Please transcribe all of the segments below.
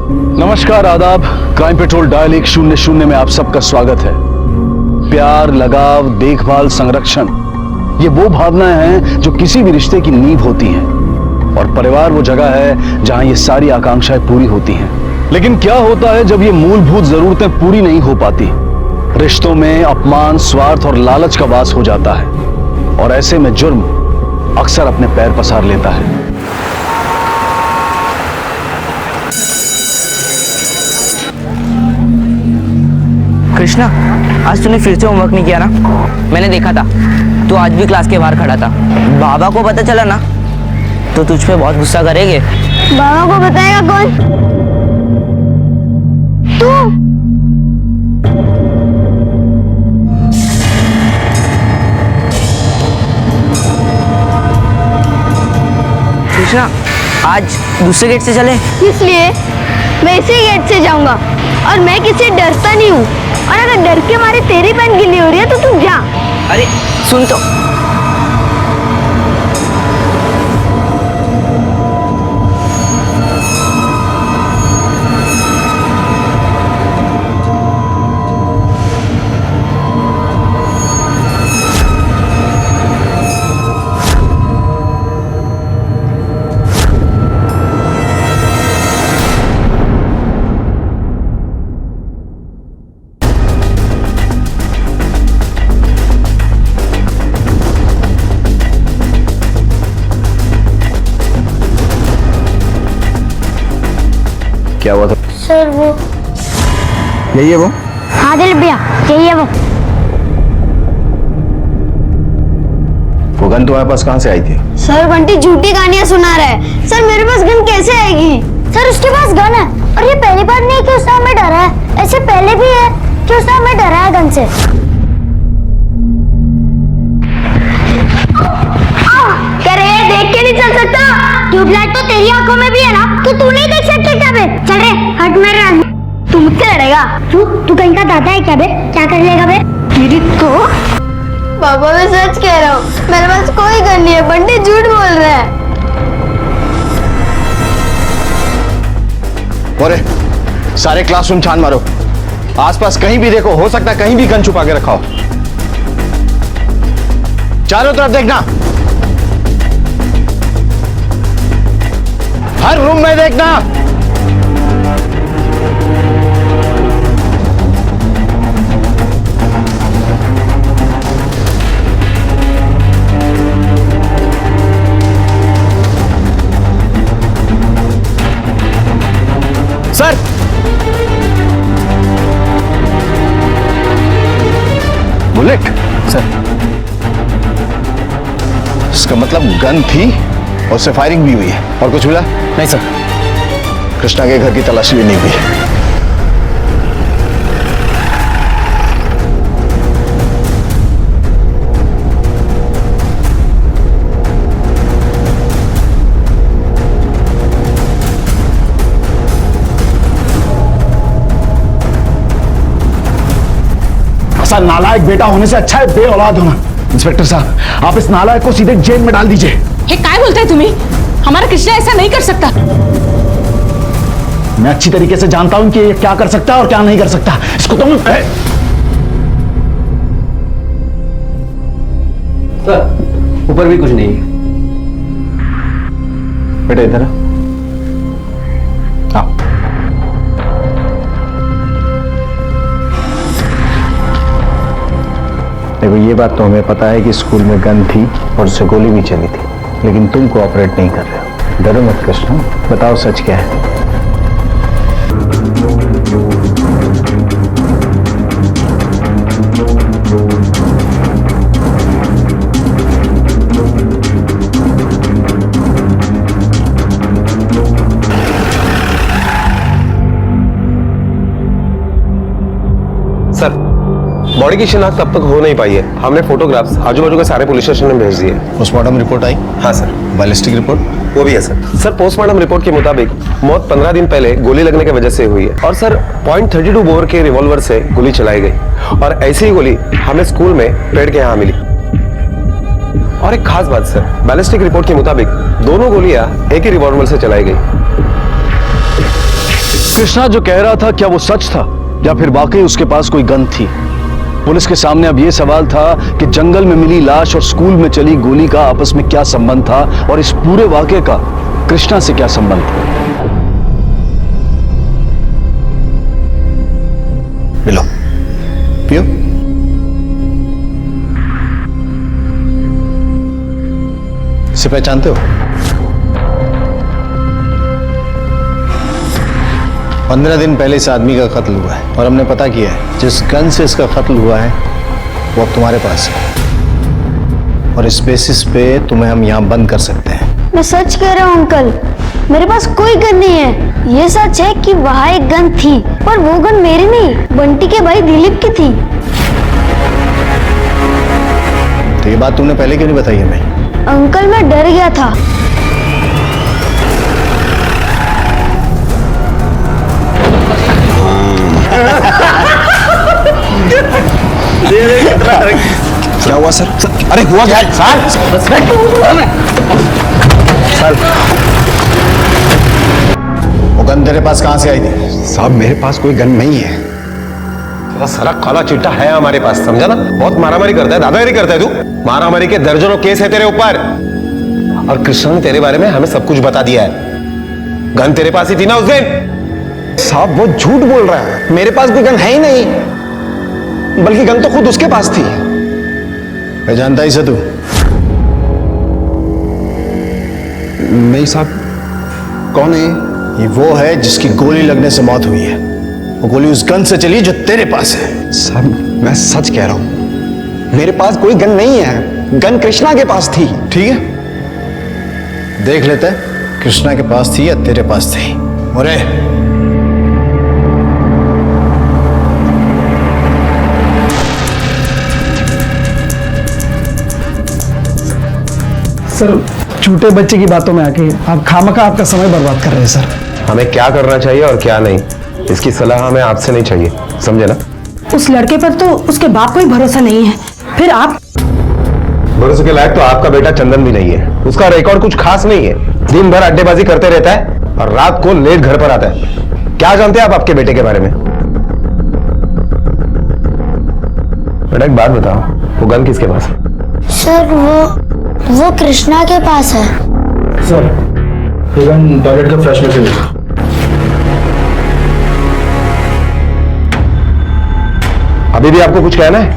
नमस्कार, आदाब। Crime petrol dial 100 में आप सबका स्वागत है। प्यार, लगाव, देखभाल, संरक्षण, ये वो भावनाएं हैं जो किसी भी रिश्ते की नींव होती हैं। और परिवार वो जगह है जहां ये सारी आकांक्षाएं पूरी होती हैं। लेकिन क्या होता है जब ये मूलभूत जरूरतें पूरी नहीं हो पाती? रिश्तों में अपमान, स्वार्थ और लालच का वास हो जाता है और ऐसे में जुर्म अक्सर अपने पैर पसार लेता है। कृष्णा, आज तूने फिर से होमवर्क नहीं किया ना? मैंने देखा था, तू आज भी क्लास के बाहर खड़ा था। बाबा को पता चला ना तो तुझ पे बहुत गुस्सा करेंगे। बाबा को बताएगा कौन? तू। कृष्णा, आज दूसरे गेट से चले। इसलिए मैं इसी गेट से जाऊंगा और मैं किसी डरता नहीं हूँ। और अगर डर के मारे तेरी पैंट गीली हो रही है तो तू जा। अरे सुन तो। क्या हुआ था? सर वो यही है वो? हाँ दिल भैया, यही है वो। वो गन तुम्हारे पास कहाँ से आई थी? सर बंटी झूठी कहानियां सुना रहा है। सर मेरे पास गन कैसे आएगी? सर उसके पास गन है और ये पहली बार नहीं कि उसने हमें डरा है। ऐसे पहले भी है कि उसने हमें डरा है गन से। करे देख के नहीं चल सकता। ट्यूबलाइट तो तेरी आंखों में भी है ना, तो तू नहीं देख सकता क्या बे? चल रे हट मेरे राज। तू मुझसे लड़ेगा? तू कहीं का दादा है क्या बे? क्या कर लेगा बे? मेरी तो बाबा मैं सच कह रहा हूँ, मेरे पास कोई गन नहीं है। बंटी झूठ बोल रहा है। अरे सारे क्लासरूम छान मारो, आसपास कहीं भी देखो, हो सकता है कहीं भी गन छुपा के रखा हो। चारों तरफ देखना, हर रूम में देखना। Sir, bullet? सर, इसका मतलब गन थी और उससे फायरिंग भी हुई है। और कुछ मिला? नहीं सर। कृष्णा के घर की तलाशी भी नहीं हुई। ऐसा नालायक बेटा होने से अच्छा है बे औलाद होना। इंस्पेक्टर साहब, आप इस नालायक को सीधे जेल में डाल दीजिए। ये क्या बोलते हैं तुम्ही? हमारा कृष्णा ऐसा नहीं कर सकता। मैं अच्छी तरीके से जानता हूं कि ये क्या कर सकता है और क्या नहीं कर सकता। इसको तो मैं सर, ऊपर भी कुछ नहीं है। बेटा इधर आओ। देखो, ये बात तो हमें पता है कि स्कूल में गन थी और उससे गोली भी चली थी, लेकिन तुम कोऑपरेट नहीं कर रहे हो। डरो मत कृष्णा, बताओ सच क्या है। सर, बॉडी की शिनाख्त अब तक हो नहीं पाई है। हमने फोटोग्राफ्स आजू बाजू के सारे पुलिस स्टेशन में भेज दिए। पोस्टमार्टम रिपोर्ट आई? हाँ सर। Ballistic report? वो भी है सर। सर, पोस्टमार्टम रिपोर्ट के मुताबिक मौत 15 दिन पहले गोली लगने की वजह से हुई है। और सर, .32 बोर के रिवॉल्वर से गोली चलाई गई और ऐसी ही गोली हमें स्कूल में पेड़ के यहाँ मिली। और एक खास बात सर, बैलिस्टिक रिपोर्ट के मुताबिक दोनों गोलियां एक ही रिवॉल्वर से चलाई गई। कृष्णा जो कह रहा था क्या वो सच था या फिर वाकई उसके पास कोई गन थी? पुलिस के सामने अब यह सवाल था कि जंगल में मिली लाश और स्कूल में चली गोली का आपस में क्या संबंध था और इस पूरे वाकये का कृष्णा से क्या संबंध था? मिलो, पियो। इसे पहचानते हो? 15 दिन पहले इस आदमी का कत्ल हुआ है और हमने पता किया है जिस गन से इसका कत्ल हुआ है वो अब तुम्हारे पास है और इस बेसिस पे तुम्हें हम यहाँ बंद कर सकते हैं। मैं सच कह रहा हूँ अंकल, मेरे पास कोई गन नहीं है। ये सच है कि वहाँ एक गन थी, पर वो गन मेरी नहीं, बंटी के भाई दिलीप की थी। तो ये बात तुमने पहले क्यों नहीं बताई हमें? अंकल मैं डर गया था। क्या हुआ सर? अरे हुआ क्या? सर वो गन तेरे पास कहां से आई थी? साहब मेरे पास कोई गन नहीं है। तेरा सारा काला चिट्टा है हमारे पास, समझा ना? बहुत मारामारी करता है, दादागिरी करता है तू। मारामारी के दर्जनों केस है तेरे ऊपर और कृष्ण ने तेरे बारे में हमें सब कुछ बता दिया है। गन तेरे पास ही थी ना उस दिन? साहब वो झूठ बोल रहा है, मेरे पास भी गन है ही नहीं, बल्कि गन तो खुद उसके पास थी। पहचानता ही से तू? नहीं साहब। कौन है? ये वो है जिसकी गोली लगने से मौत हुई है। वो गोली उस गन से चली जो तेरे पास है। साहब मैं सच कह रहा हूं, मेरे पास कोई गन नहीं है, गन कृष्णा के पास थी। ठीक है, देख लेते हैं कृष्णा के पास थी या तेरे पास थी। मोरे सर छोटे बच्चे की बातों में आके आप खामखा आपका समय बर्बाद कर रहे हैं सर। हमें क्या करना चाहिए और क्या नहीं, इसकी सलाह हमें आपसे नहीं चाहिए, समझे ना? उस लड़के पर तो उसके बाप को ही भरोसा नहीं है, फिर आप? भरोसे के लायक तो आपका बेटा चंदन भी नहीं है। उसका रिकॉर्ड कुछ खास नहीं है, दिन भर अड्डेबाजी करते रहता है और रात को लेट घर पर आता है। क्या जानते हैं आप आपके बेटे के बारे में? बेटा एक बात बताओ, वो गन किसके पास है? सर वो कृष्णा के पास है। सर ये गन टॉयलेट के फ्लश में से मिला। अभी भी आपको कुछ कहना है?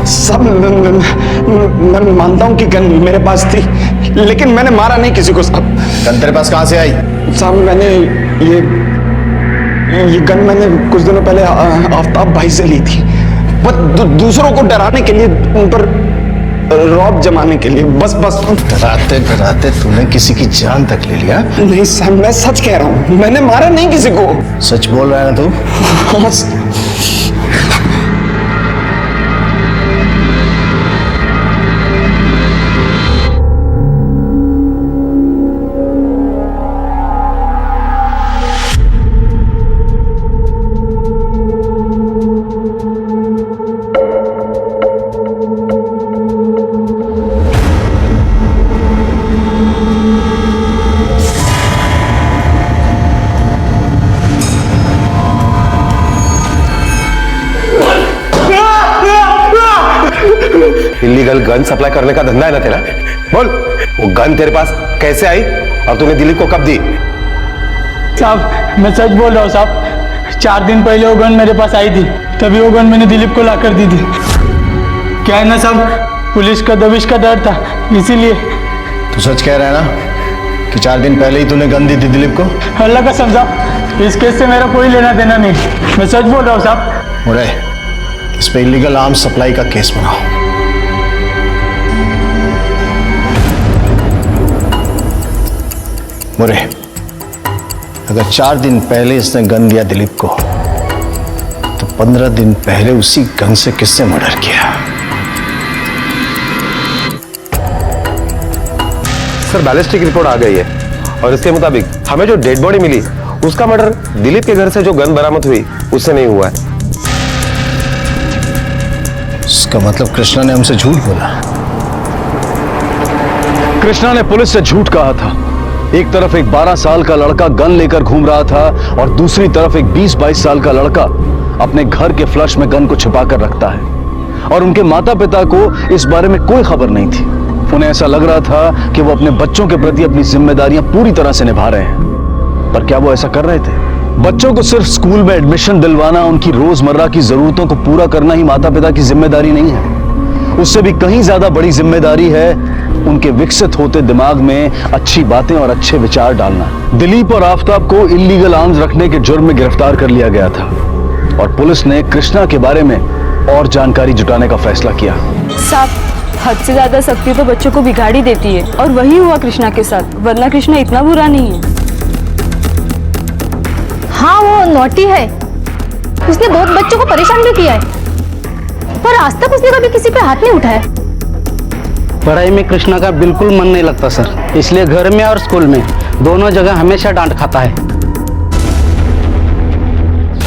सब मैं मानता हूं कि गन मेरे पास थी, लेकिन मैंने मारा नहीं किसी को साहब। गन तेरे पास कहां से आई? साहब मैंने ये गन मैंने कुछ दिनों पहले आफ्ताब भाई से ली थी, बस दूसरों को डराने के लिए, उन पर रौब जमाने के लिए, बस। डराते डराते तूने किसी की जान तक ले लिया। नहीं साहब मैं सच कह रहा हूं, मैंने मारा नहीं किसी को। सच बोल रहा है ना तू? हाँ, इलीगल गन सप्लाई करने का धंधा है ना तेरा? बोल, वो गन तेरे पास कैसे आई और तूने दिलीप को कब दी? साहब मैं सच बोल रहा हूँ साहब, 4 दिन पहले वो गन मेरे पास आई थी, तभी वो गन मैंने दिलीप को लाकर दी थी। क्या है ना साहब, पुलिस का दबिश का डर था, इसीलिए। तू सच कह रहा है ना कि 4 दिन पहले ही तूने गन दी थी दिलीप को? अल्लाह का समझा, इस केस से मेरा कोई लेना देना नहीं, मैं सच बोल रहा हूँ साहब। मोरे इस पे इलीगल आर्म्स सप्लाई का केस बनाओ। मोरे अगर 4 दिन पहले इसने गन दिया दिलीप को, तो 15 दिन पहले उसी गन से किसने मर्डर किया? सर बैलिस्टिक रिपोर्ट आ गई है और इसके मुताबिक हमें जो डेड बॉडी मिली उसका मर्डर दिलीप के घर से जो गन बरामद हुई उससे नहीं हुआ है। इसका मतलब कृष्णा ने हमसे झूठ बोला। कृष्णा ने पुलिस से झूठ कहा था एक तरफ एक 12 साल का लड़का गन लेकर घूम रहा था और दूसरी तरफ एक 20-22 साल का लड़का अपने घर के फ्लश में गन को छिपा कर रखता है और उनके माता पिता को इस बारे में कोई खबर नहीं थी। उन्हें ऐसा लग रहा था कि वो अपने बच्चों के प्रति अपनी जिम्मेदारियां पूरी तरह से निभा रहे हैं, पर क्या वो ऐसा कर रहे थे? बच्चों को सिर्फ स्कूल में एडमिशन दिलवाना, उनकी रोजमर्रा की जरूरतों को पूरा करना ही माता पिता की जिम्मेदारी नहीं है। उससे भी कहीं ज्यादा बड़ी जिम्मेदारी है उनके विकसित होते दिमाग में अच्छी बातें और अच्छे विचार डालना। दिलीप और आफताब को इल्लीगल आर्म्स रखने के जुर्म में गिरफ्तार कर लिया गया था और पुलिस ने कृष्णा के बारे में और जानकारी जुटाने का फैसला किया। साहब, हद से ज्यादा सख्ती तो बच्चों को बिगाड़ ही देती है और वही हुआ कृष्णा के साथ, वरना कृष्णा इतना बुरा नहीं है। हाँ, वो नॉटी है, उसने बहुत बच्चों को परेशान भी किया है, पर आज तक उसने कभी किसी पे हाथ नहीं उठाया। पढ़ाई में कृष्णा का बिल्कुल मन नहीं लगता सर, इसलिए घर में और स्कूल में दोनों जगह हमेशा डांट खाता है।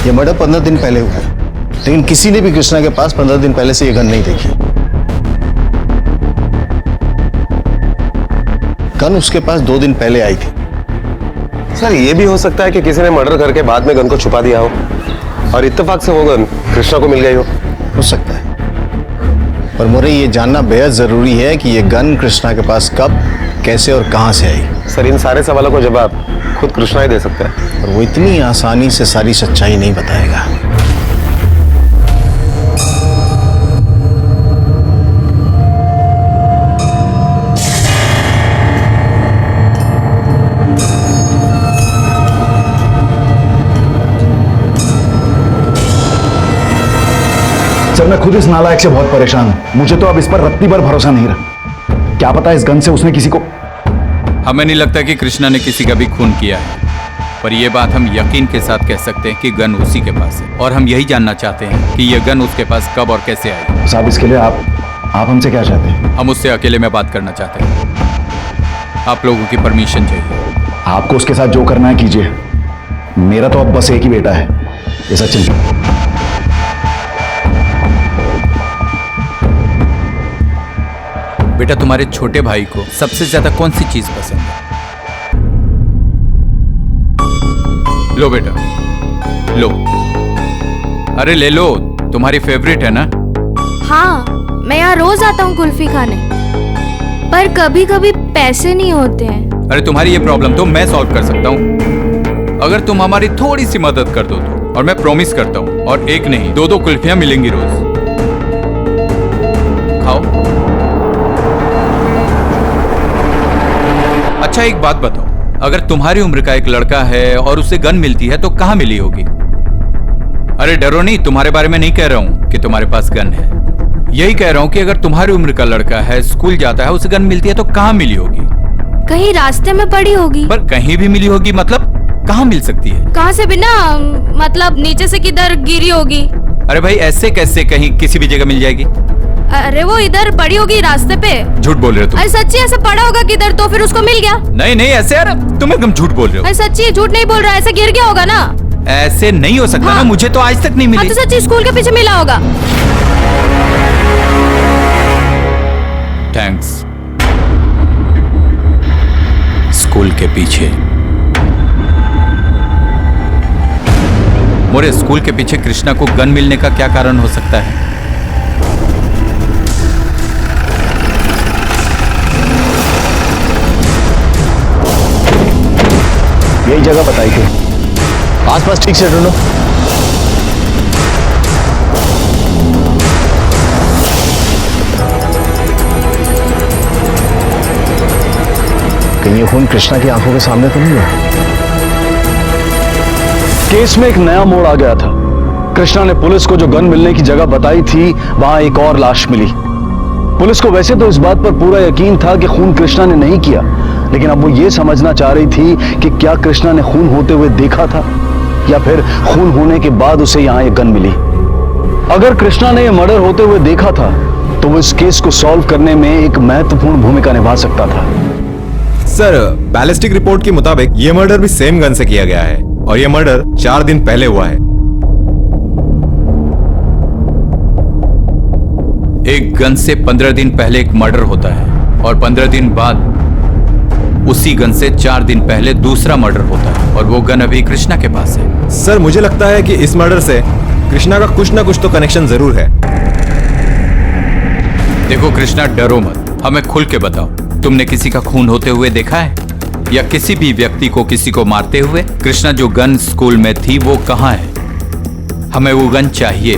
ये मर्डर 15 दिन पहले हुआ है, लेकिन किसी ने भी कृष्णा के पास 15 दिन पहले से ये गन नहीं देखी। गन उसके पास 2 दिन पहले आई थी। सर, ये भी हो सकता है कि किसी ने मर्डर करके बाद में गन को छुपा दिया हो और इत्तेफाक से वो गन कृष्णा को मिल गई हो सकता है, पर मुझे ये जानना बेहद जरूरी है कि ये गन कृष्णा के पास कब, कैसे और कहां से आई। सर, इन सारे सवालों को जवाब खुद कृष्णा ही दे सकता है और वो इतनी आसानी से सारी सच्चाई नहीं बताएगा। सर, मैं खुद इस नालायक से बहुत परेशान हूं। मुझे तो अब इस पर रत्ती भर भरोसा नहीं रहा। क्या पता इस गन से उसने किसी को। हमें नहीं लगता कि कृष्णा ने किसी का भी खून किया है, पर यह बात हम यकीन के साथ कह सकते हैं कि गन उसी के पास है और हम यही जानना चाहते हैं कि यह गन उसके पास कब और कैसे आई। साहब, इसके लिए आप हमसे क्या चाहते हैं? हम उससे अकेले में बात करना चाहते हैं। आप लोगों की परमिशन चाहिए। आपको उसके साथ जो करना है कीजिए। मेरा तो अब बस एक ही बेटा है, ये सचिन। बेटा, तुम्हारे छोटे भाई को सबसे ज्यादा कौन सी चीज पसंद है? लो बेटा, लो। अरे ले लो, तुम्हारी फेवरेट है ना? हाँ, मैं यहाँ रोज आता हूँ कुल्फी खाने, पर कभी कभी पैसे नहीं होते हैं। अरे तुम्हारी ये प्रॉब्लम तो मैं सॉल्व कर सकता हूँ अगर तुम हमारी थोड़ी सी मदद कर दो तो। और मैं प्रॉमिस करता हूँ, और एक नहीं 2-2 कुल्फियां मिलेंगी रोज। खाओ। अच्छा, एक बात बताओ, अगर तुम्हारी उम्र का एक लड़का है और उसे गन मिलती है तो कहां मिली होगी? अरे डरो नहीं, तुम्हारे बारे में नहीं कह रहा हूं कि तुम्हारे पास गन है। यही कह रहा हूं कि अगर तुम्हारी उम्र का लड़का है, स्कूल जाता है, उसे गन मिलती है तो कहां मिली होगी? कहीं रास्ते में पड़ी होगी। पर कहीं भी मिली होगी मतलब कहां मिल सकती है? कहाँ से भी ना, मतलब नीचे से किधर गिरी होगी। अरे भाई, ऐसे कैसे कहीं किसी भी जगह मिल जाएगी? अरे वो इधर पड़ी होगी रास्ते पे। झूठ बोल रहे हो तुम। अरे सच्ची ऐसे पड़ा होगा किधर, तो फिर उसको मिल गया। नहीं नहीं, ऐसे यार तुम एकदम झूठ बोल रहे हो। अरे सच्ची, झूठ नहीं बोल रहा, ऐसे गिर गया होगा ना। ऐसे नहीं हो सकता। हाँ। ना, मुझे तो आज तक नहीं मिली। हाँ, तो सच्ची स्कूल के पीछे मिला होगा। थैंक्स। स्कूल के पीछे। मोरे, स्कूल के पीछे कृष्णा को गन मिलने का क्या कारण हो सकता है? यही जगह बताई थी। आसपास ठीक से ढूंढो। कहीं ये खून कृष्णा की आंखों के सामने तो नहीं हुआ? केस में एक नया मोड़ आ गया था। कृष्णा ने पुलिस को जो गन मिलने की जगह बताई थी, वहां एक और लाश मिली। पुलिस को वैसे तो इस बात पर पूरा यकीन था कि खून कृष्णा ने नहीं किया, लेकिन अब वो ये समझना चाह रही थी कि क्या कृष्णा ने खून होते हुए देखा था या फिर खून होने के बाद उसे यहां एक गन मिली। अगर कृष्णा ने यह मर्डर होते हुए देखा था तो वो इस केस को सॉल्व करने में एक महत्वपूर्ण भूमिका निभा सकता था। सर, बैलिस्टिक रिपोर्ट के मुताबिक यह मर्डर भी सेम गन से किया गया है और यह मर्डर 4 दिन पहले हुआ है। एक गन से 15 दिन पहले एक मर्डर होता है और 15 दिन बाद उसी गन से 4 दिन पहले दूसरा मर्डर होता है और वो गन अभी कृष्णा के पास है। सर मुझे लगता है कि इस मर्डर से कृष्णा का कुछ ना कुछ तो कनेक्शन जरूर है। देखो कृष्णा, डरो मत, हमें खुल के बताओ, तुमने किसी का खून होते हुए देखा है या किसी भी व्यक्ति को किसी को मारते हुए? कृष्णा, जो गन स्कूल में थी वो कहाँ है? हमें वो गन चाहिए।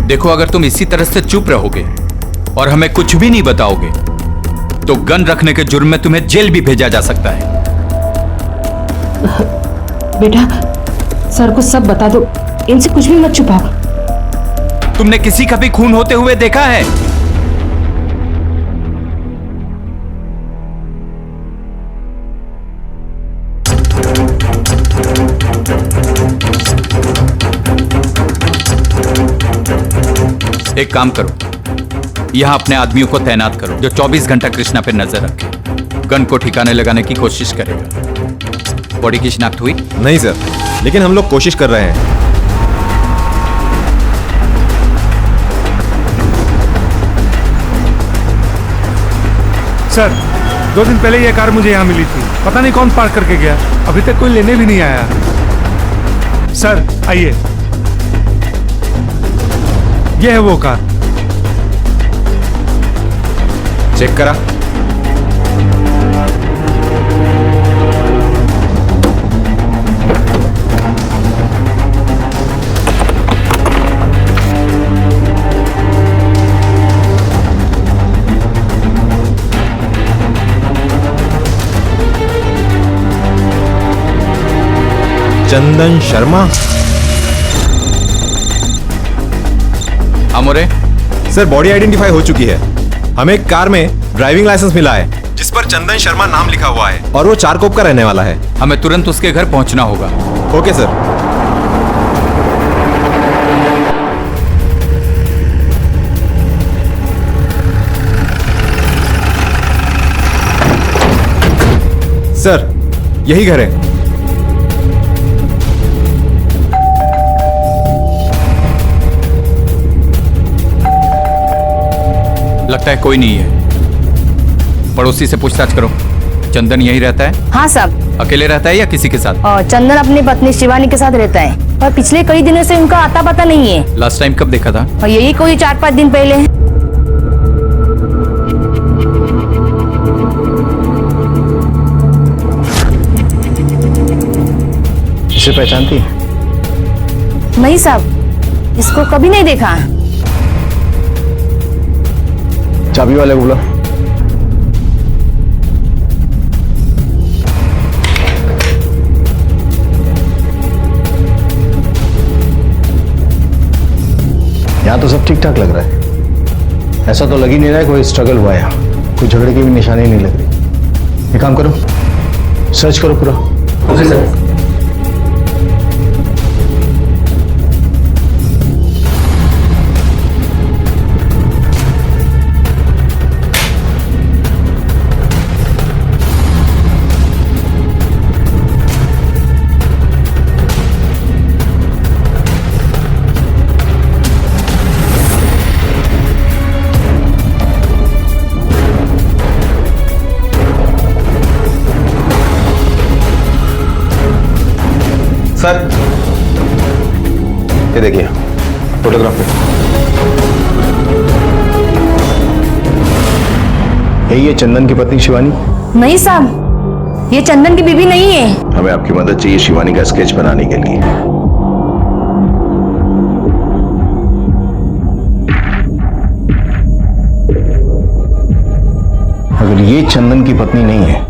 देखो, अगर तुम इसी तरह से चुप रहोगे और हमें कुछ भी नहीं बताओगे तो गन रखने के जुर्म में तुम्हें जेल भी भेजा जा सकता है। बेटा, सर को सब बता दो, इनसे कुछ भी मत छुपाओ। तुमने किसी का भी खून होते हुए देखा है? एक काम करो, यहां अपने आदमियों को तैनात करो जो 24 घंटा कृष्णा पर नजर रखे, गन को ठिकाने लगाने की कोशिश करेगा। बॉडी की शिनाख्त हुई? नहीं सर, लेकिन हम लोग कोशिश कर रहे हैं। सर, 2 दिन पहले ये कार मुझे यहाँ मिली थी, पता नहीं कौन पार्क करके गया, अभी तक कोई लेने भी नहीं आया। सर आइए, ये है वो कार। चेक करा? चंदन शर्मा। अमोरे, सर बॉडी आइडेंटिफाई हो चुकी है। हमें एक कार में ड्राइविंग लाइसेंस मिला है जिस पर चंदन शर्मा नाम लिखा हुआ है और वो चारकोप का रहने वाला है। हमें तुरंत उसके घर पहुंचना होगा। Okay sir. सर यही घर है। लगता है कोई नहीं है। पड़ोसी से पूछताछ करो। चंदन यहीं रहता है? हाँ साहब। अकेले रहता है या किसी के साथ? चंदन अपनी पत्नी शिवानी के साथ रहता है और पिछले कई दिनों से उनका आता पता नहीं है। लास्ट टाइम कब देखा था? और यही कोई 4-5 दिन पहले है। इसे पहचानती? नहीं साहब, इसको कभी नहीं देखा। चाबी वाले को बुला। यहाँ तो सब ठीक ठाक लग रहा है। ऐसा तो लग ही नहीं रहा है कोई स्ट्रगल हुआ है यहाँ। कोई झगड़े की भी निशानी नहीं लग रही। एक काम करो, सर्च करो पूरा। Okay sir. सर ये देखिए फोटोग्राफ में। यही है चंदन की पत्नी शिवानी? नहीं साहब, ये चंदन की बीवी नहीं है। हमें आपकी मदद चाहिए शिवानी का स्केच बनाने के लिए। अगर ये चंदन की पत्नी नहीं है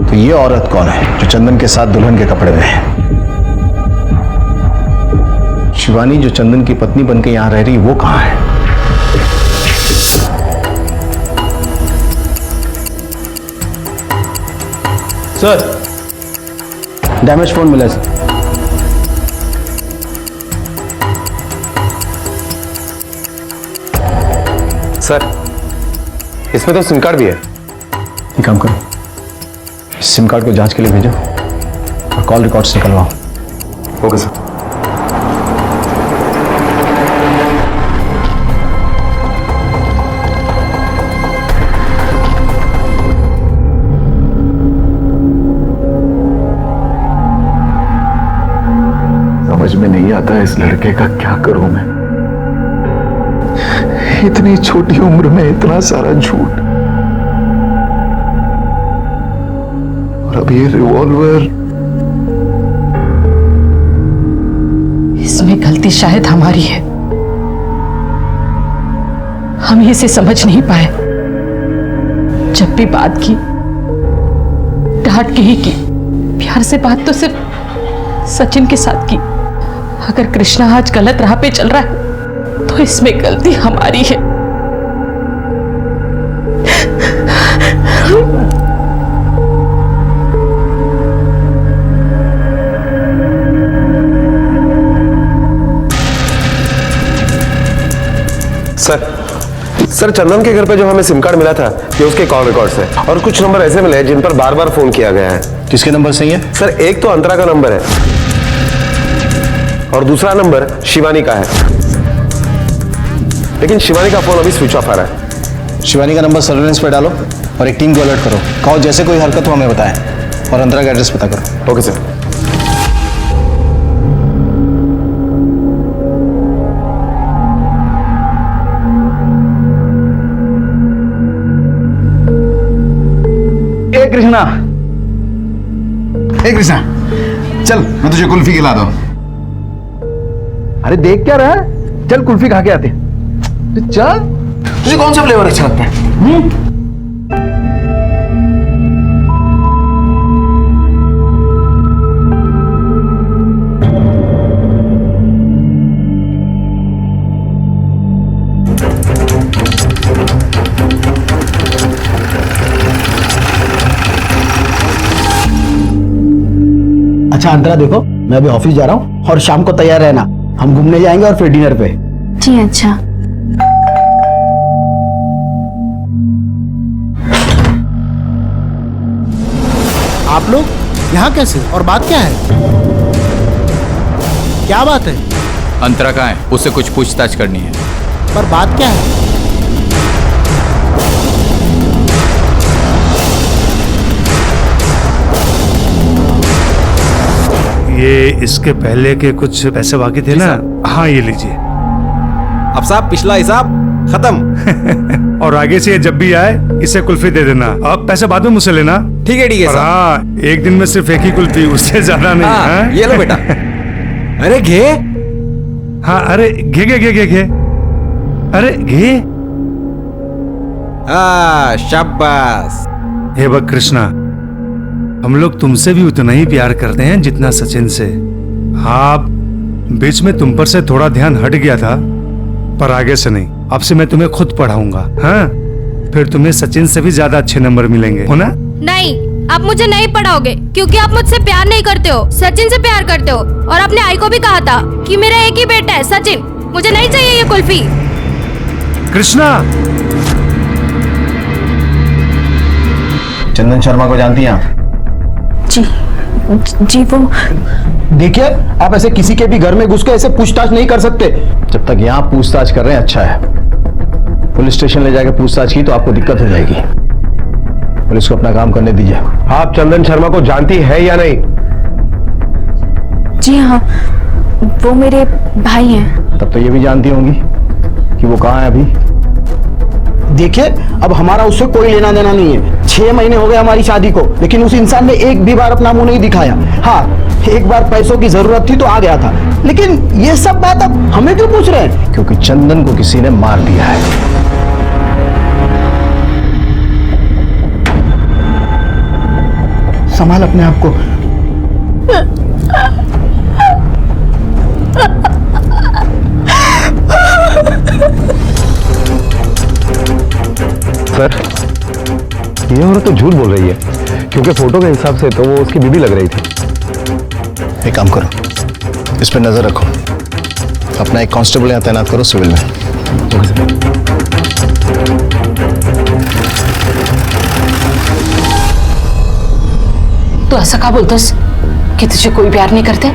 तो ये औरत कौन है जो चंदन के साथ दुल्हन के कपड़े में है? शिवानी जो चंदन की पत्नी बनके यहां रह रही वो कहां है? सर, डैमेज फोन मिला सर। सर इसमें तो सिम कार्ड भी है। ये काम करो, सिम कार्ड को जांच के लिए भेजो और कॉल रिकॉर्ड्स निकलवाओ। Okay sir. समझ में नहीं आता इस लड़के का क्या करूं मैं। इतनी छोटी उम्र में इतना सारा झूठ, और अब ये रिवॉल्वर। इसमें गलती शायद हमारी है, हम इसे समझ नहीं पाए। जब भी बात की डांट के ही की, प्यार से बात तो सिर्फ सचिन के साथ की। अगर कृष्णा आज गलत राह पे चल रहा है तो इसमें गलती हमारी है। सर चंदन के घर पे जो हमें सिम कार्ड मिला था, ये उसके कॉल रिकॉर्ड्स है, और कुछ नंबर ऐसे मिले जिन पर बार बार फोन किया गया है। किसके नंबर सही है? सर एक तो अंतरा का नंबर है और दूसरा नंबर शिवानी का है, लेकिन शिवानी का फोन अभी स्विच ऑफ आ रहा है। शिवानी का नंबर सर्वेलेंस पे डालो और एक टीम को अलर्ट करो। कहो जैसे कोई हरकत हो हमें बताएं, और अंतरा का एड्रेस पता करो। Okay sir. कृष्णा, ए कृष्णा, चल मैं तुझे कुल्फी खिला दूं। अरे देख क्या रहा है, चल कुल्फी खा के आते। चल, तुझे कौन सा फ्लेवर अच्छा लगता है? अच्छा अंतरा देखो, मैं अभी ऑफिस जा रहा हूँ और शाम को तैयार रहना, हम घूमने जाएंगे और फिर डिनर पे। जी अच्छा। आप लोग यहाँ कैसे, और बात क्या है? क्या बात है? अंतरा कहाँ है? उससे कुछ पूछताछ करनी है। पर बात क्या है? ये इसके पहले के कुछ पैसे बाकी थे ना? हाँ ये लीजिए। अब साहब पिछला हिसाब खत्म। और आगे से ये जब भी आए इसे कुल्फी दे देना। अब पैसे बाद में मुझसे लेना। ठीक है और हाँ, एक दिन में सिर्फ एक ही कुल्फी, उससे ज्यादा नहीं। हाँ, ये लो बेटा। अरे घे। हाँ अरे घे घे घे घे घे। अरे घे। शाबाश। हे बक कृष्णा, हम लोग तुमसे भी उतना ही प्यार करते हैं जितना सचिन से। हाँ बीच में तुम पर से थोड़ा ध्यान हट गया था, पर आगे से नहीं। अब से मैं तुम्हें खुद पढ़ाऊंगा। हाँ फिर तुम्हें सचिन से भी ज्यादा अच्छे नंबर मिलेंगे, हो ना? नहीं, आप मुझे नहीं पढ़ाओगे, क्योंकि आप मुझसे प्यार नहीं करते हो, सचिन से प्यार करते हो। और अपने आई को भी कहा था कि मेरा एक ही बेटा है सचिन, मुझे नहीं चाहिए ये कुल्फी। कृष्णा। चंदन शर्मा को जानती हैं आप? जी वो। देखिए, आप ऐसे किसी के भी घर में घुस के ऐसे पूछताछ नहीं कर सकते। जब तक यहाँ पूछताछ कर रहे हैं अच्छा है, पुलिस स्टेशन ले जाकर पूछताछ की तो आपको दिक्कत हो जाएगी। पुलिस को अपना काम करने दीजिए। आप चंदन शर्मा को जानती है या नहीं? जी हाँ, वो मेरे भाई हैं। तब तो ये भी जानती होंगी कि वो कहाँ है अभी। देखिए, अब हमारा उससे कोई लेना देना नहीं है। 6 महीने हो गए हमारी शादी को, लेकिन उस इंसान ने एक भी बार अपना मुंह नहीं दिखाया। हाँ, एक बार पैसों की जरूरत थी तो आ गया था, लेकिन ये सब बात अब हमें क्यों पूछ रहे हैं? क्योंकि चंदन को किसी ने मार दिया है। संभाल अपने आप को। सर, ये औरत तो झूठ बोल रही है, क्योंकि फोटो के हिसाब से तो वो उसकी बीवी लग रही थी। एक काम करो, इस पर नजर रखो, अपना एक कांस्टेबल यहाँ तैनात करो सिविल में। तू ऐसा क्या बोलतस कि तुझे कोई प्यार नहीं करते?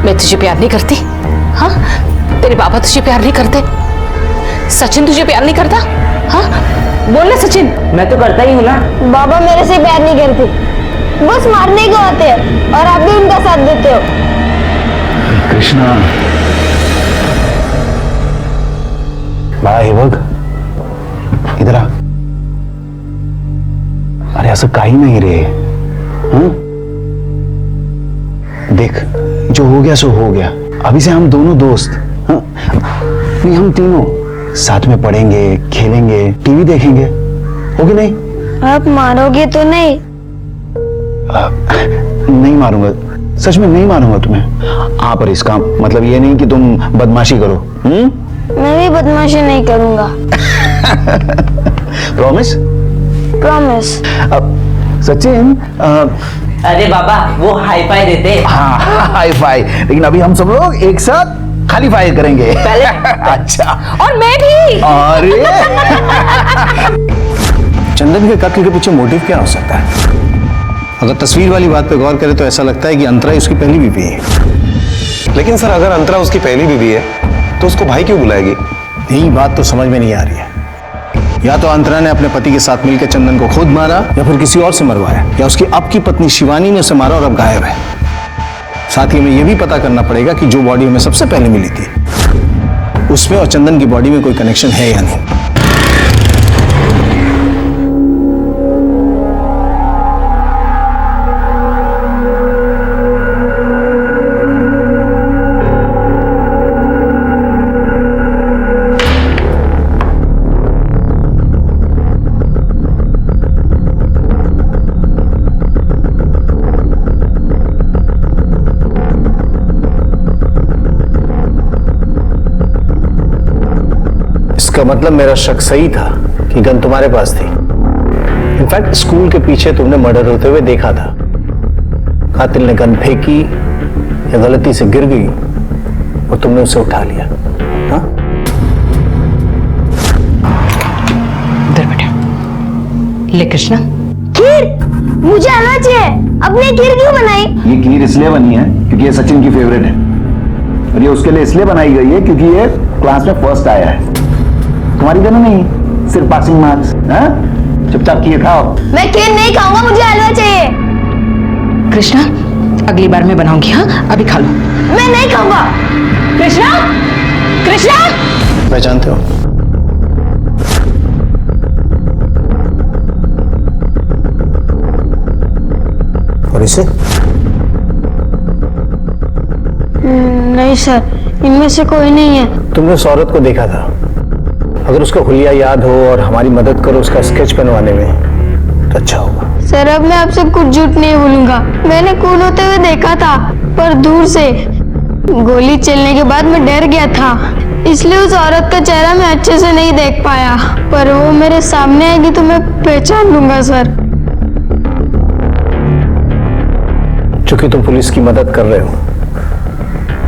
मैं तुझे प्यार नहीं करती? हाँ, तेरे बाबा तुझे प्यार नहीं करते? सचिन तुझे प्यार नहीं करता? हाँ बोल ना सचिन। मैं तो करता ही हूँ ना। बाबा मेरे से प्यार नहीं करते, बस मारने को आते हैं और आप भी उनका साथ देते हो। कृष्णा बाळा हे बघ इधर आ. अरे असं काही नाही रे. हं? देख जो हो गया सो हो गया. अभी से हम दोनों दोस्त. हं? नहीं हम तीनों साथ में पढ़ेंगे, खेलेंगे, टीवी देखेंगे. हो कि नहीं? आप मारोगे तो नहीं? नहीं मारूंगा, सच में नहीं मारूंगा तुम्हें. हाँ पर इसका मतलब ये नहीं कि तुम बदमाशी करो. मैं भी बदमाशी नहीं करूंगा. प्रॉमिस? प्रॉमिस. सचिन अरे बाबा वो हाई फाई देते. हाँ हाई फाई. लेकिन अभी हम सब लोग एक साथ खाली फायर करेंगे. पहले अच्छा. और मैं भी. अरे चंदन के कत्ल के पीछे मोटिव क्या हो सकता है? अगर तस्वीर वाली बात पे गौर करें तो ऐसा लगता है कि अंतरा उसकी पहली बीवी है. लेकिन सर अगर अंतरा उसकी पहली बीवी है तो उसको भाई क्यों बुलाएगी? यही बात तो समझ में नहीं आ रही है. या तो अंतरा ने अपने पति के साथ मिलकर चंदन को खुद मारा या फिर किसी और से मरवाया, या उसकी अब की पत्नी शिवानी ने उसे मारा और अब गायब है. साथ ही हमें यह भी पता करना पड़ेगा कि जो बॉडी हमें सबसे पहले मिली थी उसमें और चंदन की बॉडी में कोई कनेक्शन है या नहीं. इसका मतलब मेरा शक सही था कि गन तुम्हारे पास थी. इनफैक्ट स्कूल के पीछे तुमने मर्डर होते हुए देखा था. कातिल ने गन फेंकी या गलती से गिर गई और तुमने उसे उठा लिया. हाँ? इधर बेटा. ले कृष्णा. खीर मुझे आना चाहिए. अपने खीर क्यों बनाई? ये खीर इसलिए बनी है क्योंकि ये सचिन की फेवरेट है, और ये उसके लिए इसलिए बनाई गई है क्योंकि ये क्लास में फर्स्ट आया है. तुम्हारी दोनों नहीं, सिर्फ पासिंग मार्क्स. चुपचाप खीर खाओ. मैं खीर नहीं खाऊंगा, मुझे हलवा चाहिए. कृष्णा अगली बार मैं बनाऊंगी. हाँ अभी खा लो. मैं नहीं खाऊंगा. कृष्णा. कृष्णा. पहचानते हो? और इसे? नहीं सर, इनमें से कोई नहीं है. तुमने उस औरत को देखा था. अगर उसका हुलिया याद हो और हमारी मदद करो उसका स्केच बनवाने में तो अच्छा होगा. सर अब मैं आपसे कुछ झूठ नहीं बोलूंगा. मैंने खून होते हुए देखा था पर दूर से. गोली चलने के बाद मैं डर गया था, इसलिए उस औरत का चेहरा मैं अच्छे से नहीं देख पाया. पर वो मेरे सामने आएगी तो मैं पहचान लूंगा सर. चूंकि तुम पुलिस की मदद कर रहे हो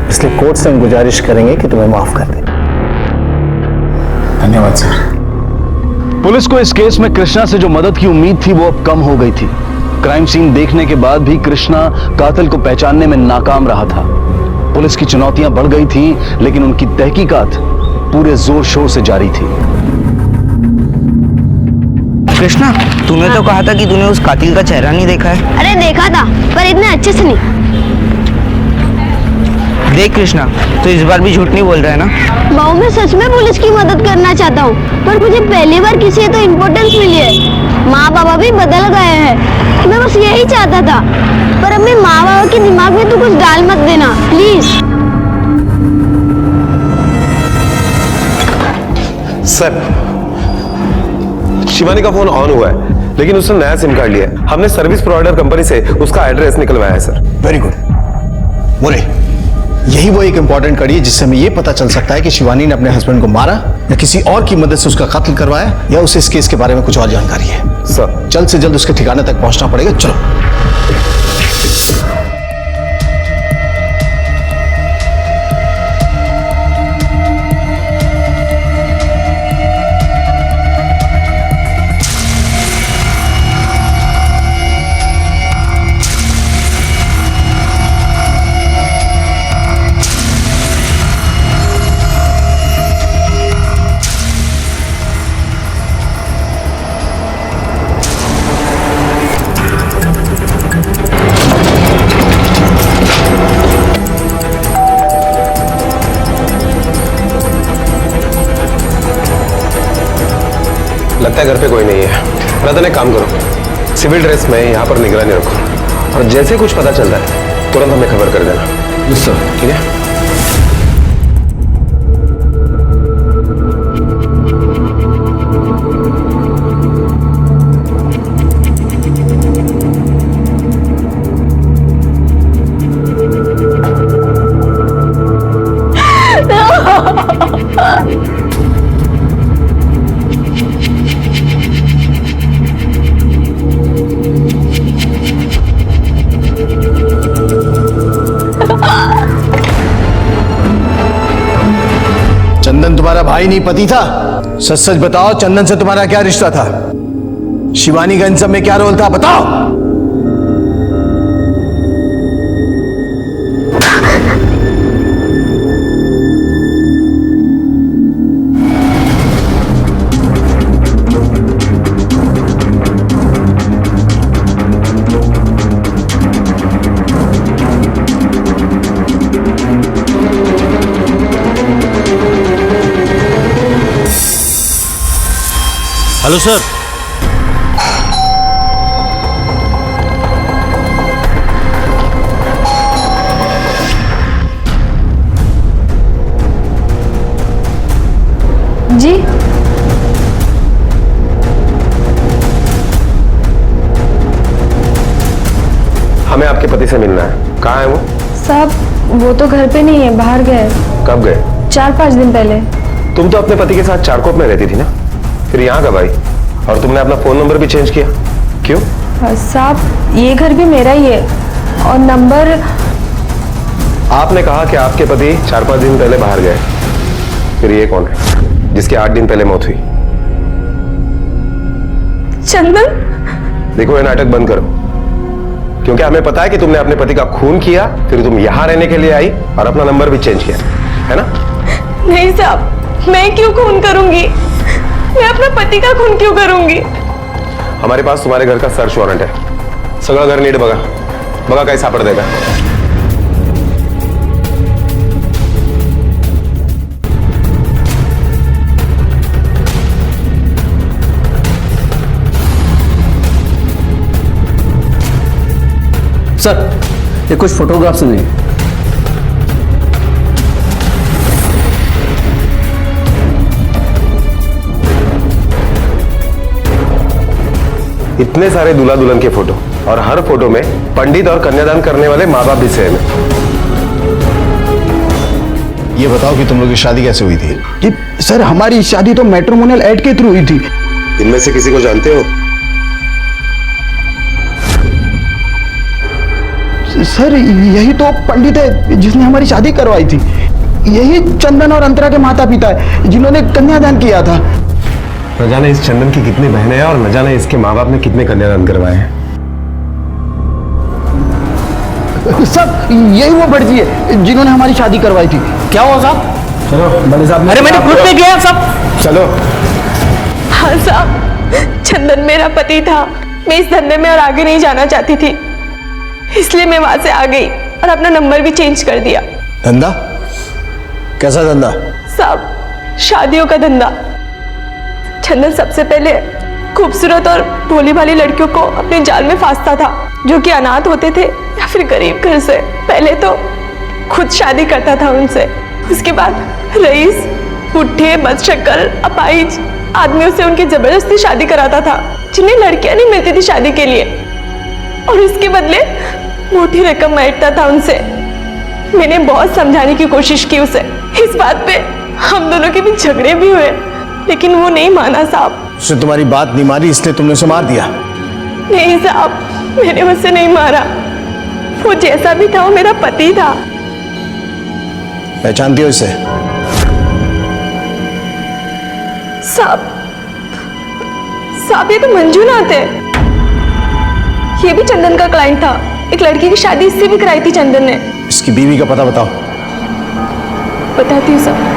इसलिए कोर्ट से हम गुजारिश करेंगे कि तुम्हें माफ कर दें. धन्यवाद सर. पुलिस को इस केस में कृष्णा से जो मदद की उम्मीद थी वो अब कम हो गई थी. क्राइम सीन देखने के बाद भी कृष्णा कातिल को पहचानने में नाकाम रहा था. पुलिस की चुनौतियां बढ़ गई थी लेकिन उनकी तहकीकात पूरे जोर शोर से जारी थी. कृष्णा तूने तो कहा था कि तूने उस कातिल का चेहरा नहीं देखा है. अरे देखा था पर इतने अच्छे से नहीं. देख कृष्णा तो इस बार भी झूठ नहीं बोल रहा है ना. बाबू मैं सच में पुलिस की मदद करना चाहता हूँ, पर मुझे पहली बार किसी से तो इम्पोर्टेंस मिली है. माँ बाबा भी बदल गए हैं, मैं बस यही चाहता था. पर अपने माँ बाबा के दिमाग में तो कुछ डाल मत देना प्लीज. सर शिवानी का फोन ऑन हुआ है लेकिन उसने नया सिम कार्ड लिया है. हमने सर्विस प्रोवाइडर कंपनी से उसका एड्रेस निकलवाया है सर. Very good. बोले यही वो एक इंपॉर्टेंट कड़ी है जिससे हमें यह पता चल सकता है कि शिवानी ने अपने हस्बैंड को मारा या किसी और की मदद से उसका कत्ल करवाया या उसे इस केस के बारे में कुछ और जानकारी है. सर जल्द से जल्द उसके ठिकाने तक पहुंचना पड़ेगा. चलो. लगता है घर पे कोई नहीं है। रतन, एक काम करो, सिविल ड्रेस में यहाँ पर निगरानी रखो, और जैसे कुछ पता चलता है तुरंत हमें खबर कर देना। सर, ठीक है। चंदन तुम्हारा भाई नहीं पति था? सच सच बताओ, चंदन से तुम्हारा क्या रिश्ता था? शिवानी का इन सब में क्या रोल था, बताओ। Hello sir. जी हमें आपके पति से मिलना है। कहाँ है वो? साहब, वो तो घर पे नहीं है, बाहर गए। कब गए? 4-5 दिन पहले। तुम तो अपने पति के साथ चारकोप में रहती थी ना, फिर यहाँ कब आई? और तुमने अपना फोन नंबर भी चेंज किया, क्यों? साहब, ये घर भी मेरा ही है और नंबर। आपने कहा कि आपके पति 4-5 दिन पहले बाहर गए, फिर ये कौन है जिसके 8 दिन पहले मौत हुई? चंदन। देखो, ये नाटक बंद करो, क्योंकि हमें पता है कि तुमने अपने पति का खून किया, फिर तुम यहाँ रहने के लिए आई और अपना नंबर भी चेंज किया, है ना? नहीं साहब, मैं क्यों खून करूंगी? मैं अपना पति का खून क्यों करूंगी? हमारे पास तुम्हारे घर का सर्च वारंट है, सगळं घर नीट बघा, बघा काही सापडतंय का? सर, ये कुछ फोटोग्राफ्स नहीं। इतने सारे दूल्हा दुल्हन के फोटो, और हर फोटो में पंडित और कन्यादान करने वाले माँ बाप भी सेम है। ये बताओ कि तुम लोग की शादी कैसे हुई थी? कि सर, हमारी शादी तो मैट्रिमोनियल ऐड के थ्रू हुई थी। इनमें से किसी को जानते हो? सर, यही तो पंडित है जिसने हमारी शादी करवाई थी। यही चंदन और अंतरा के माता पिता है जिन्होंने कन्यादान किया था। न जाने इस चंदन की कितनी बहनें हैं और न जाने इसके माँ बाप ने कितने कन्यादान करवाए हैं। सब यही वो भटजी है जिन्होंने हमारी शादी करवाई थी। क्या हुआ साहब? चलो बड़े साहब। अरे मैंने खुद पे किया सब। चलो। हाँ साहब, चंदन मेरा पति था। मैं इस धंधे में और आगे नहीं जाना चाहती थी, इसलिए मैं वहां से आ गई और अपना नंबर भी चेंज कर दिया। धंधा? कैसा धंधा? साहब, शादियों का धंधा। चंदन सबसे पहले खूबसूरत और भोली भाली लड़कियों को अपने जाल में फांसता था, जो कि अनाथ होते थे या फिर गरीब घर से। पहले तो खुद शादी करता था उनसे, उसके बाद रईस, बुढ़े, बदशक्ल, अपाहिज आदमियों से उनकी जबरदस्ती शादी कराता था, जिन्हें लड़कियां नहीं मिलती थी शादी के लिए, और इसके बदले मोटी रकम मांगता था उनसे। मैंने बहुत समझाने की कोशिश की उसे। इस बात पे हम दोनों के बीच झगड़े भी हुए, लेकिन वो नहीं माना साहब। उसने तुम्हारी बात नहीं मानी, इसलिए तुमने उसे मार दिया? नहीं साहब, मैंने उसे नहीं मारा। वो जैसा भी था वो मेरा पति था। पहचानती हो इसे? साहब, ये तो मंजूनाथ है। ये भी चंदन का क्लाइंट था। एक लड़की की शादी इससे भी कराई थी चंदन ने। इसकी बीवी का पता बताओ। बताती हूँ साहब।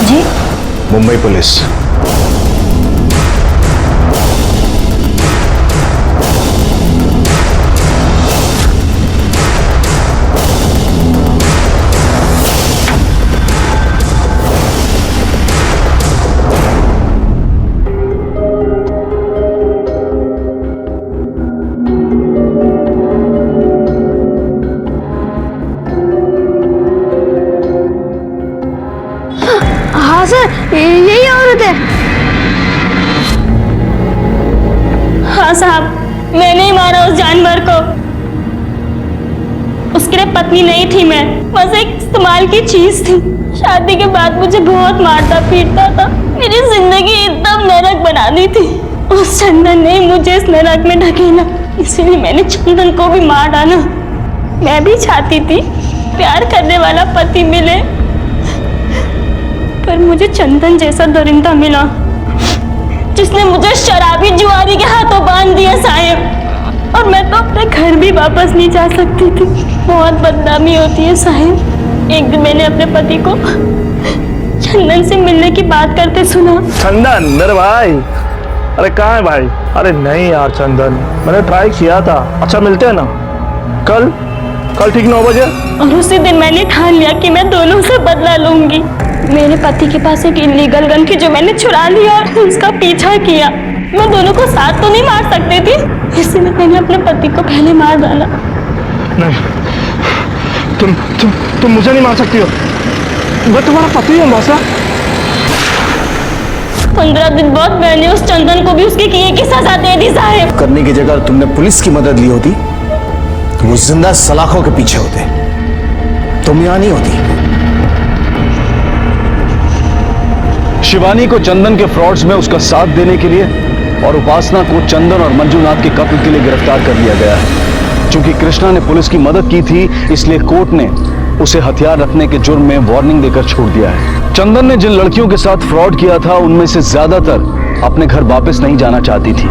जी? मुंबई पुलिस। सर यही औरत है। हाँ साहब, मैंने ही मारा उस जानवर को। उसके लिए पत्नी नहीं थी मैं, बस एक इस्तेमाल की चीज थी। शादी के बाद मुझे बहुत मारता पीटता था, मेरी जिंदगी एकदम नरक बना दी थी। उस चंदन ने मुझे इस नरक में ढकेला, इसीलिए मैंने चंदन को भी मार डाला। मैं भी चाहती थी प्यार करने वाला पति मिले, पर मुझे चंदन जैसा दरिंदा मिला जिसने मुझे शराबी जुआरी के हाथों बांध दिया साहिब। और मैं तो अपने घर भी वापस नहीं जा सकती थी, बहुत बदनामी होती है साहिब। एक दिन मैंने अपने पति को चंदन से मिलने की बात करते सुना। चंदन मेरे भाई, अरे कहाँ है भाई? अरे नहीं यार चंदन, मैंने ट्राई किया था। अच्छा मिलते हैं ना कल ठीक 9 बजे। और उसी दिन मैंने ठान लिया कि मैं दोनों से बदला लूंगी। मेरे पति के पास एक इलीगल गन थी जो मैंने चुरा लिया और उसका पीछा किया। मैं दोनों को साथ तो नहीं मार सकती थी, इसलिए मैंने अपने पति को पहले मार डाला। नहीं, तुम मुझे नहीं मार सकती हो, मैं तुम्हारा पति हूँ मौसा। 15 दिन बाद मैंने उस चंदन को भी उसके किए की सजा दे दी साहिब। करने की जगह तुमने पुलिस की मदद ली होती तो वो जिंदा सलाखों के पीछे होते, तुम यहां नहीं होती। शिवानी को चंदन के फ्रॉड्स में उसका साथ देने के लिए और उपासना को चंदन और मंजूनाथ के कत्ल के लिए गिरफ्तार कर लिया गया है। चूंकि कृष्णा ने पुलिस की मदद की थी, इसलिए कोर्ट ने उसे हथियार रखने के जुर्म में वार्निंग देकर छोड़ दिया है। चंदन ने जिन लड़कियों के साथ फ्रॉड किया था, उनमें से ज्यादातर अपने घर वापस नहीं जाना चाहती थी,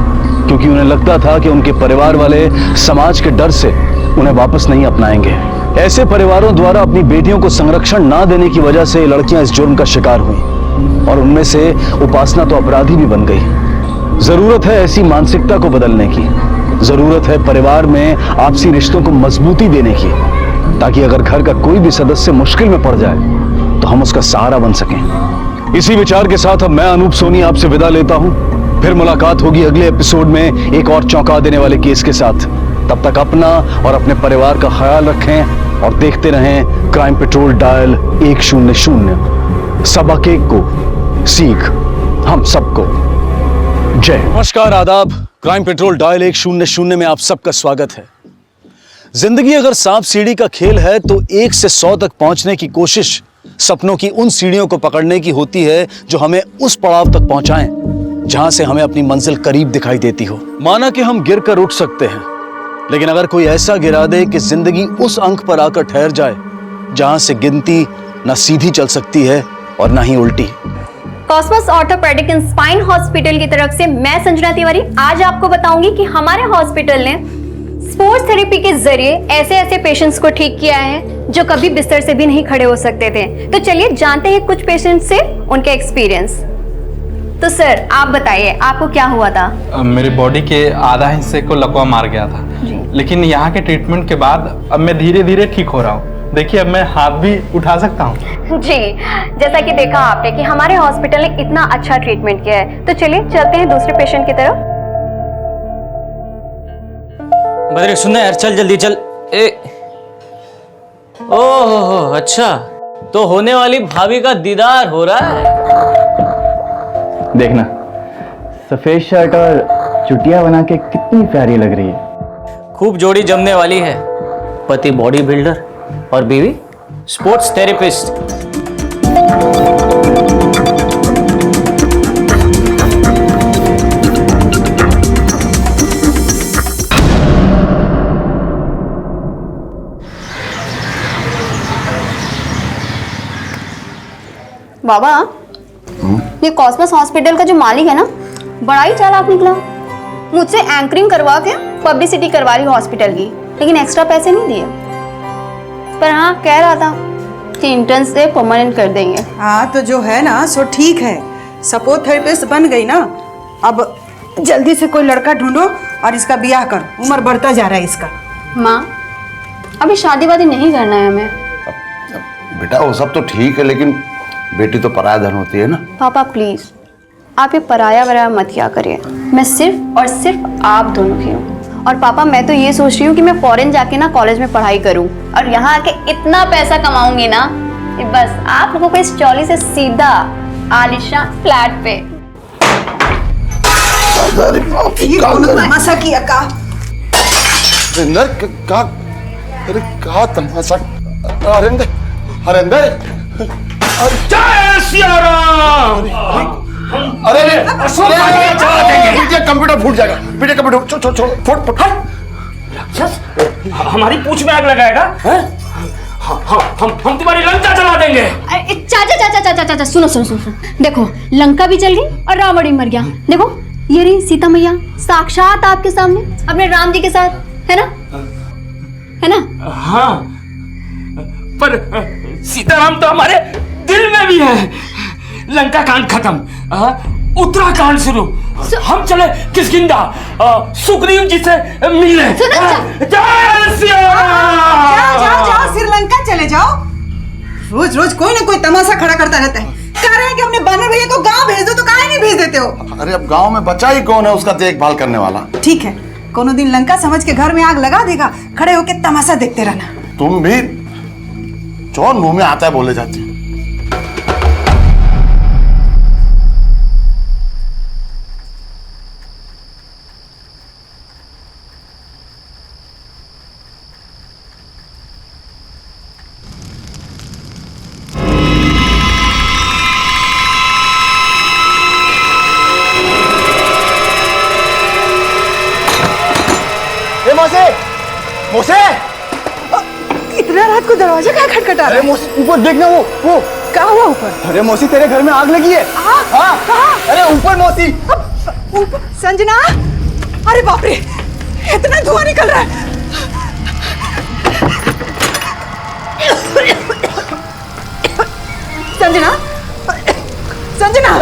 क्योंकि उन्हें लगता था कि उनके परिवार वाले समाज के डर से उन्हें वापस नहीं अपनाएंगे। ऐसे परिवारों द्वारा अपनी बेटियों को संरक्षण ना देने की वजह से लड़कियां इस जुर्म का शिकार हुई और उनमें से उपासना तो अपराधी भी बन गई। जरूरत है ऐसी मानसिकता को बदलने की, जरूरत है परिवार में आपसी रिश्तों को मजबूती देने की, ताकि अगर घर का कोई भी सदस्य मुश्किल में पड़ जाए तो हम उसका सहारा बन सकें। इसी विचार के साथ अब मैं अनूप सोनी आपसे विदा लेता हूं। फिर मुलाकात होगी अगले एपिसोड में एक और चौंका देने वाले केस के साथ। तब तक अपना और अपने परिवार का ख्याल रखें और देखते रहें क्राइम पेट्रोल डायल 100। सबक एक को सीख हम सबको। जय। नमस्कार, आदाब। क्राइम पेट्रोल डायल 100 में आप सबका स्वागत है। जिंदगी अगर सांप सीढ़ी का खेल है तो 1 से 100 तक पहुंचने की कोशिश सपनों की उन सीढ़ियों को पकड़ने की होती है जो हमें उस पड़ाव तक पहुंचाएं जहां से हमें अपनी मंजिल करीब दिखाई देती हो। माना कि हम गिर कर उठ सकते हैं, लेकिन अगर कोई ऐसा गिरा दे कि जिंदगी उस अंक पर आकर ठहर जाए जहां से गिनती न सीधी चल सकती है और न ही उल्टी। Cosmos orthopaedic and spine hospital की तरफ से मैं संजना तिवारी आज आपको बताऊंगी कि हमारे हॉस्पिटल ने स्पोर्ट्स थेरेपी के जरिए ऐसे पेशेंट्स को ठीक किया है जो कभी बिस्तर से भी नहीं खड़े हो सकते थे। तो चलिए जानते हैं कुछ पेशेंट्स से उनके एक्सपीरियंस। तो सर आप बताइए आपको क्या हुआ था? मेरी बॉडी के आधा हिस्से को लकवा मार गया था, लेकिन यहाँ के ट्रीटमेंट के बाद अब मैं धीरे धीरे ठीक हो रहा हूँ। देखिए अब मैं हाथ भी उठा सकता हूँ। जी, जैसा कि देखा आपने कि हमारे हॉस्पिटल ने इतना अच्छा ट्रीटमेंट किया है। तो चलिए चलते हैं दूसरे पेशेंट की तरफ। बद्री सुन यार, चल जल्दी चल। ओहो अच्छा, तो होने वाली भाभी का दीदार हो रहा है। देखना सफेद शर्ट और चुटिया बना के कितनी प्यारी लग रही है। खूब जोड़ी जमने वाली है। पति बॉडी बिल्डर और बीवी स्पोर्ट्स थेरेपिस्ट। बाबा, ये कॉस्मोस हॉस्पिटल का जो मालिक है ना, बड़ा ही चालाक निकला। मुझसे एंकरिंग करवा के पब्लिसिटी करवा रही हॉस्पिटल की, लेकिन एक्स्ट्रा पैसे नहीं दिए। पर हाँ, कह रहा था कि इंटर्न से परमानेंट कर देंगे। हाँ तो जो है ना सो ठीक है, सपोर्ट थेरेपिस्ट बन गई ना। अब जल्दी से कोई लड़का ढूंढो और इसका ब्याह कर, उम्र बढ़ता जा रहा है इसका। माँ, अभी शादी वादी नहीं करना है हमें। बेटा वो सब तो ठीक है, लेकिन बेटी तो पराया धन होती है ना। पापा प्लीज, आप ये पराया वराया मत किया करिए। मैं सिर्फ और सिर्फ आप दोनों की हूँ। और पापा मैं तो ये सोच रही हूँ कि मैं फॉरेन जाके ना कॉलेज में पढ़ाई करूँ और यहाँ आके इतना पैसा कमाऊंगी ना कि बस आप लोगों को इस चौली से सीधा आलिशान फ्लैट पे। ये कौन तमाशा किया का? हरिंदर का, अरे का तमाशा? हरिंदर, हरिंदर, जय सिया राम। अरे कंप्यूटर फूट जाएगा बेटे, कंप्यूटर छोड़ फुट। हमारी पूछ में आग लगाएगा? हम तुम्हारी लंका जला देंगे। चाचा सुनो सुनो सुनो, देखो लंका भी जल गई और रावण भी मर गया। देखो ये रही सीता मैया साक्षात आपके सामने अपने राम जी के साथ, है ना? है ना? हाँ, पर सीताराम तो हमारे दिल में भी है। लंका कांड खत्म, उत्तराखंड शुरू। हम चले किष्किंधा, सुग्रीव जी से मिले। जाओ श्रीलंका चले जाओ। रोज रोज कोई ना कोई तमाशा खड़ा करता रहता है। कह रहे हैं कि हमने बानर भैया को गांव भेज दो, तो काहे नहीं भेज देते हो? अरे अब गांव में बचा ही कौन है उसका देखभाल करने वाला? ठीक है, कोनो दिन लंका समझ के घर में आग लगा देगा, खड़े होके तमाशा देखते रहना। तुम भी जौन मुंह में आता है बोले जाती हो। मोसे, इतना रात को दरवाजा क्या खटखटा रहा है? ऊपर देखना, वो क्या हुआ ऊपर? अरे मौसी तेरे घर में आग लगी है। हाँ, अरे ऊपर मौसी। ऊपर संजना, अरे बाप रे, इतना धुआं निकल रहा है। संजना, संजना,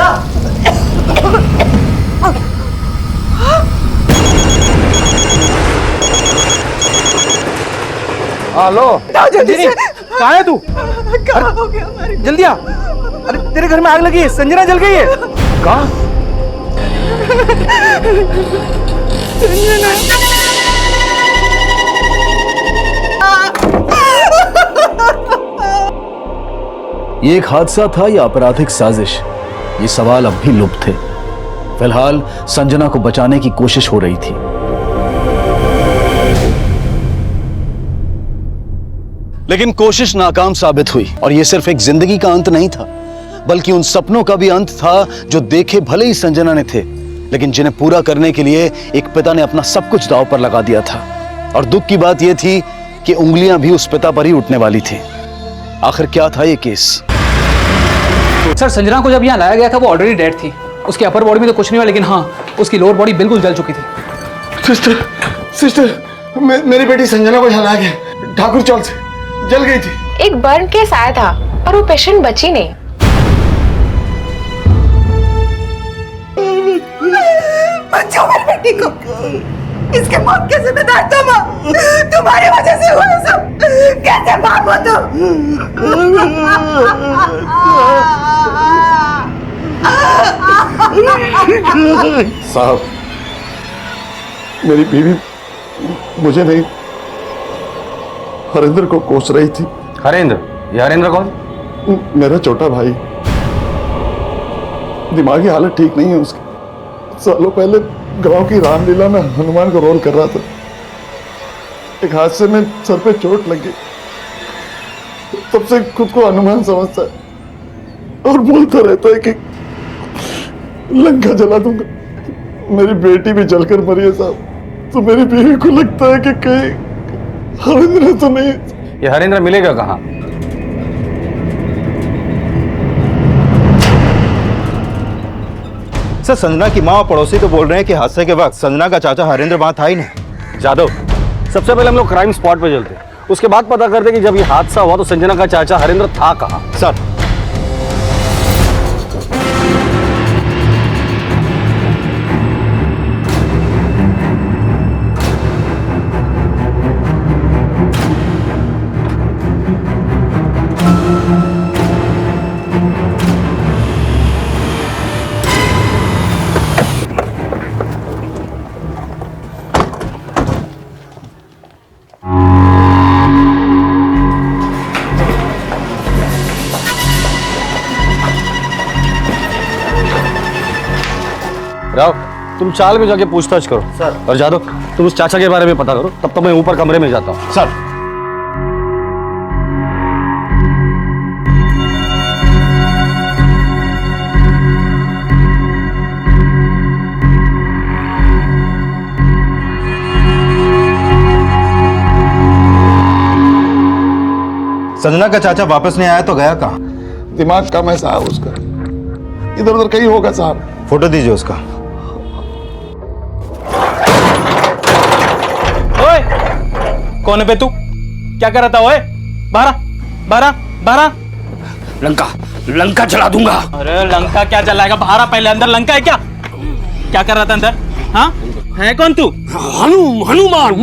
हेलो, जल्दी से। कहाँ है तू? कहाँ हो गया हमारी? जल्दी आ। अरे तेरे घर में आग लगी है, संजना जल गई है। कहाँ? संजना, ये एक हादसा था या आपराधिक साजिश, ये सवाल अब भी लुप्त थे। फिलहाल संजना को बचाने की कोशिश हो रही थी। लेकिन कोशिश नाकाम साबित हुई और यह सिर्फ एक जिंदगी का अंत नहीं था, बल्कि उन सपनों का भी अंत था जो देखे भले ही संजना ने थे, लेकिन जिन्हें पूरा करने के लिए एक पिता ने अपना सब कुछ दांव पर लगा दिया था। और दुख की बात यह थी कि उंगलियां भी उस पिता पर ही उठने वाली थी। आखिर क्या था यह केस? सर, संजना को जब यहाँ लाया गया था वो ऑलरेडी डेड थी। उसकी अपर बॉडी में तो कुछ नहीं हुआ, लेकिन हाँ उसकी लोअर बॉडी बिल्कुल जल चुकी थी। सिस्टर, मेरी बेटी संजना को यहाँ लाया गया ठाकुर चौल से, जल गई थी। एक बर्न केस आया था पर वो पेशेंट बची नहीं। बचाओ मेरी बेटी को, इसके मौत के जिम्मेदार तुम हो। तुम्हारी वजह से हुआ सब। कैसे बाप हो साहब, मेरी बीवी मुझे नहीं हरिंद्र को कोस रही थी। हरेंद्र? ये हरेंद्र कौन? मेरा छोटा भाई, दिमागी हालत ठीक नहीं है उसकी। सालों पहले गांव की रामलीला में हनुमान को रोल कर रहा था। एक हादसे में सर पे चोट लग गई, तब से खुद को हनुमान समझता है और बोलता रहता है कि लंका जला दूंगा। मेरी बेटी भी जलकर मरी है साहब, तो मेरी बीवी को लगता है कि कहीं हरिंद्र तो नहीं। ये हरेंद्र मिलेगा कहाँ? सर, संजना की माँ और पड़ोसी तो बोल रहे हैं कि हादसे के वक्त संजना का चाचा हरेंद्र वहां था ही नहीं। जादव, सबसे पहले हम लोग क्राइम स्पॉट पे चलते, उसके बाद पता करते कि जब ये हादसा हुआ तो संजना का चाचा हरेंद्र था कहाँ। सर, जाओ तुम चाल में जाके पूछताछ करो सर। और जादव तुम उस चाचा के बारे में पता करो, तब तक मैं ऊपर कमरे में जाता हूँ। सर। संजना का चाचा वापस नहीं आया तो गया कहाँ? दिमाग कम है साहब उसका, इधर उधर कहीं होगा साहब। फोटो दीजिए उसका। ओए कौन है बे तू? क्या कर रहा था? ओए बाहर बाहर बाहर। लंका लंका जला दूंगा। अरे लंका क्या जलाएगा? बाहर पहले, अंदर लंका है क्या? क्या कर रहा था अंदर? हाँ है कौन तू? हनुमान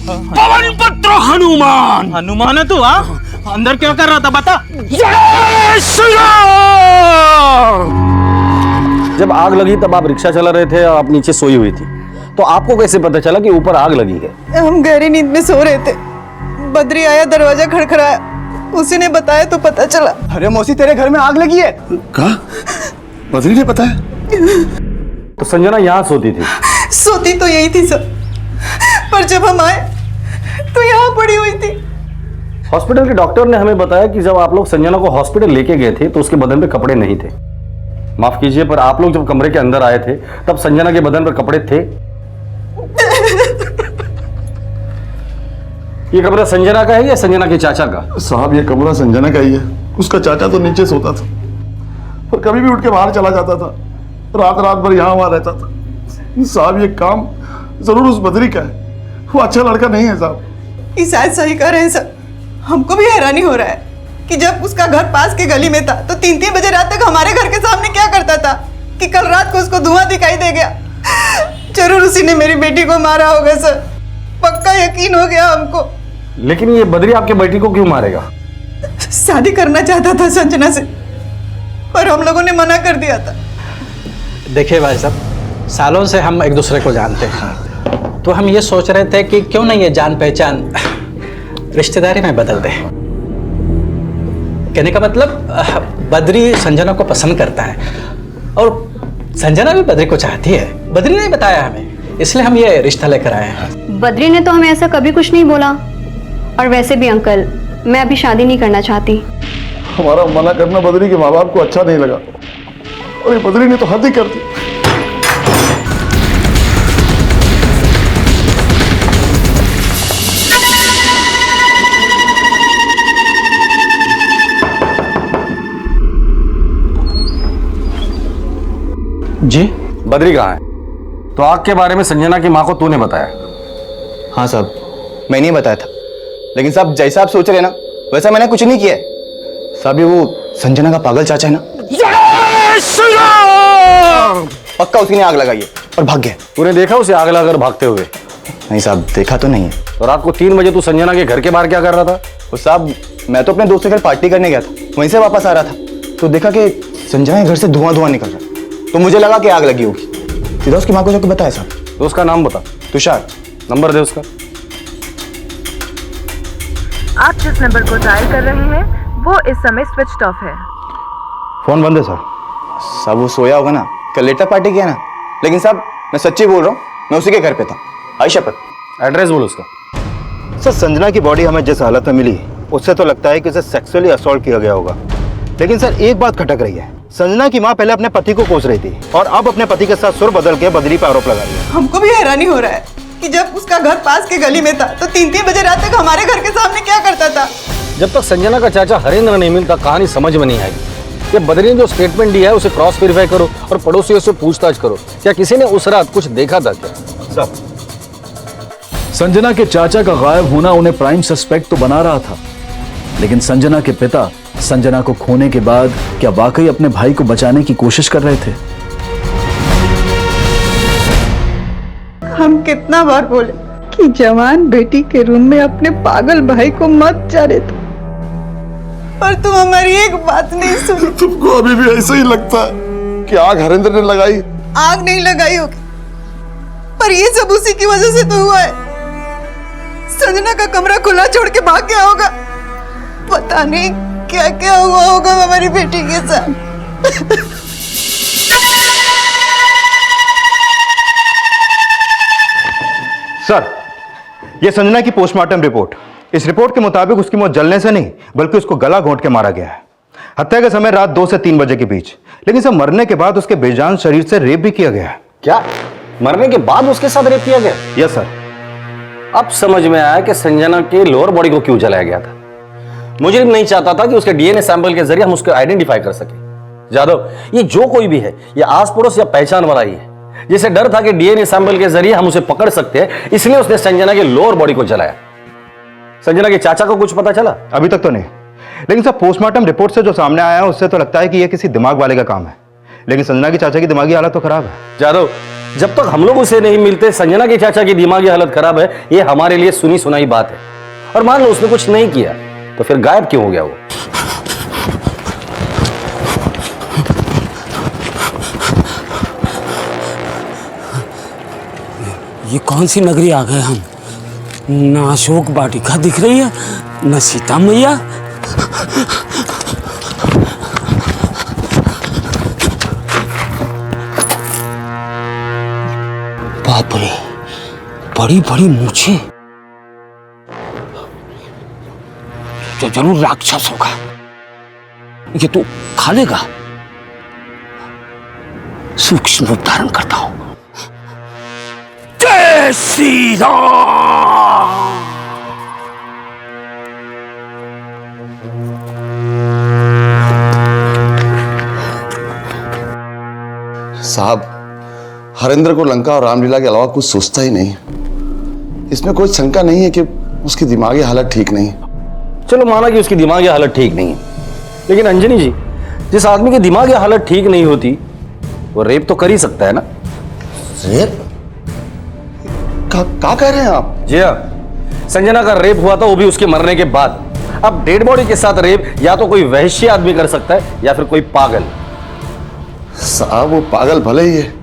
पवन पुत्र हनुमान। हनुमान है तू? हाँ अंदर क्या कर रहा था बता। जय श्री राम। जब आग लगी तब आप रिक्शा चला रहे थे और आप नीचे सोई हुई थी, तो आपको कैसे पता चला कि ऊपर आग लगी है? हम गहरी नींद में सो रहे थे, बद्री आया, दरवाजा खड़खड़ाया, उसी ने बताया तो पता चला। अरे मौसी तेरे घर में आग लगी है। कहा? बद्री ने बताया? तो संजना यहाँ सोती थी? सोती तो यही थी सर, पर जब हम आए तो यहाँ पड़ी हुई थी। हॉस्पिटल के डॉक्टर ने हमें बताया कि जब आप लोग संजना को हॉस्पिटल लेके गए थे तो उसके बदन पे कपड़े नहीं थे। माफ कीजिए, पर आप लोग जब कमरे के अंदर आए थे तब संजना के बदन पर कपड़े थे? ये कमरा संजना का है या संजना के चाचा का? साहब ये कमरा संजना का ही है, उसका चाचा तो नीचे सोता था, पर कभी भी उठ के बाहर चला जाता था, रात रात भर यहाँ वहां रहता था। साहब ये काम जरूर उस बद्री का है, वो अच्छा लड़का नहीं है साहब। ये शायद सही कह रहे हैं सर, हमको भी हैरानी हो रहा है कि जब उसका घर पास के गली में था तो 3-3 बजे रात तक हमारे घर के सामने क्या करता था कि कल रात को उसको धुआं दिखाई दे गया। जरूर उसी ने मेरी बेटी को मारा होगा सर, पक्का यकीन हो गया हमको। लेकिन ये बद्री आपकी बेटी को क्यों मारेगा? शादी करना चाहता था संजना से, पर हम लोगों ने मना कर दिया था। देखिए भाई साहब, सालों से हम एक दूसरे को जानते हैं, तो हम ये सोच रहे थे कि क्यों नहीं ये जान पहचान रिश्तेदारी में बदल दे। कहने का मतलब बद्री संजना को पसंद करता है और संजना भी बद्री को चाहती है। बद्री ने बताया हमें, इसलिए हम ये रिश्ता लेकर आए हैं। बद्री ने तो हमें ऐसा कभी कुछ नहीं बोला, और वैसे भी अंकल मैं अभी शादी नहीं करना चाहती। हमारा मना करना बद्री के माँ बाप को अच्छा नहीं लगा, और ये बद्री ने तो हद ही कर दी। जी बद्री कहाँ है? तो आग के बारे में संजना की माँ को तूने बताया? हाँ साहब, मैंने ही बताया था, लेकिन साहब जैसा आप सोच रहे हैं ना वैसा मैंने कुछ नहीं किया है। साहब ये वो संजना का पागल चाचा है ना, जय श्री राम। पक्का उसी ने आग लगाई है और भाग गया। तूने देखा उसे आग लगाकर भागते हुए? नहीं साहब, देखा तो नहीं है। तो रात को 3 बजे तू संजना के घर के बाहर क्या कर रहा था? वो साहब मैं तो अपने दोस्त के घर पार्टी करने गया था, वहीं से वापस आ रहा था तो देखा कि संजना के घर से धुआं धुआं निकल रहा, तो मुझे लगा कि आग लगी होगी। सीधा उसकी माँ को जाकर बताया साहब। तो उसका नाम बता। तुषार। नंबर दे उसका। आप जिस नंबर को डायल कर रहे हैं वो इस समय स्विच ऑफ है। फोन बंद है सर। साहब वो सोया होगा ना, कल लेटर पार्टी किया ना। लेकिन साहब मैं सच्ची बोल रहा हूँ, मैं उसी के घर पे था। आई शपथ। एड्रेस बोल उसका। सर संजना की बॉडी हमें जिस हालत में मिली उससे तो लगता है कि उसे सेक्सुअली असॉल्ट किया गया होगा। लेकिन सर एक बात खटक रही है, संजना की माँ पहले अपने पति को कोस रही थी और अब अपने पति के साथ सुर बदल के बद्री पर आरोप लगा रही है। हमको भी हैरानी हो रहा है कि जब उसका घर पास के गली में था तो 3-3 बजे रात तक हमारे घर के सामने क्या करता था। जब तक संजना का चाचा हरेंद्र नहीं मिलता कहानी समझ में नहीं आएगी। ये बद्री ने जो स्टेटमेंट दिया है उसे क्रॉस वेरीफाई करो और पड़ोसियों से पूछताछ करो, क्या किसी ने उस रात कुछ देखा था क्या? संजना के चाचा का गायब होना उन्हें प्राइम सस्पेक्ट तो बना रहा था, लेकिन संजना के पिता संजना को खोने के बाद क्या वाकई अपने भाई को बचाने की कोशिश कर रहे थे? हम कितना बार बोले कि जवान बेटी के रूम में अपने पागल भाई को मत जाने दो, पर तुम हमारी एक बात नहीं सुनी। तुमको अभी भी ऐसा ही लगता है कि आग हरेंद्र ने लगाई? आग नहीं लगाई होगी, पर ये सब उसी की वजह से तो हुआ है। संजना का कमरा खुला छोड़ के भाग गया होगा, पता नहीं क्या क्या हुआ होगा हमारी बेटी के साथ। सर, यह संजना की पोस्टमार्टम रिपोर्ट। इस रिपोर्ट के मुताबिक उसकी मौत जलने से नहीं बल्कि उसको गला घोंट के मारा गया है। हत्या का समय रात 2 से 3 बजे के बीच, लेकिन सब मरने के बाद उसके बेजान शरीर से रेप भी किया गया है। क्या मरने के बाद उसके साथ रेप किया गया? Yes sir. अब समझ में आया कि संजना के लोअर बॉडी को क्यों जलाया गया था। मुजरिम नहीं चाहता था कि उसके डीएनए सैंपल के जरिए हम उसको आइडेंटिफाई कर सके। जादव, ये जो कोई भी है, ये आस पड़ोस या पहचान वाला ही है, जिसे डर था कि डीएनए सैंपल के जरिए हम उसे पकड़ सकते हैं, इसलिए उसने संजना के लोअर बॉडी को जलाया। संजना के चाचा को कुछ पता चला? अभी तक तो नहीं, लेकिन सब पोस्टमार्टम रिपोर्ट से जो सामने आया है उससे तो लगता है कि यह किसी दिमाग वाले का काम है। लेकिन संजना की चाचा की दिमागी हालत तो खराब है। जादव, जब तक हम लोग उसे नहीं मिलते संजना के चाचा की दिमागी हालत खराब है, ये हमारे लिए सुनी सुनाई बात है। और मान लो उसने कुछ नहीं किया तो फिर गायब क्यों हो गया वो? ये कौन सी नगरी आ गए हम? न अशोक वाटिका दिख रही है, न सीता मैया। बाप रे, बड़ी बड़ी मूछें। तो जरूर राक्षस होगा। ये तू खा लेगा? सूक्ष्म रूप धारण करता हूं। जय श्री राम। साहब, हरेंद्र को लंका और रामलीला के अलावा कुछ सोचता ही नहीं। इसमें कोई शंका नहीं है कि उसकी दिमागी हालत ठीक नहीं। चलो माना कि उसकी दिमागी हालत ठीक नहीं है, लेकिन अंजनी जी, जिस आदमी की दिमागी हालत ठीक नहीं होती वो रेप तो कर ही सकता है ना? रेप? क्या कह रहे हैं आप? जी हाँ, संजना का रेप हुआ था, वो भी उसके मरने के बाद। अब डेड बॉडी के साथ रेप या तो कोई वहशी आदमी कर सकता है या फिर कोई पागल। साहब, वो पागल भले ही है,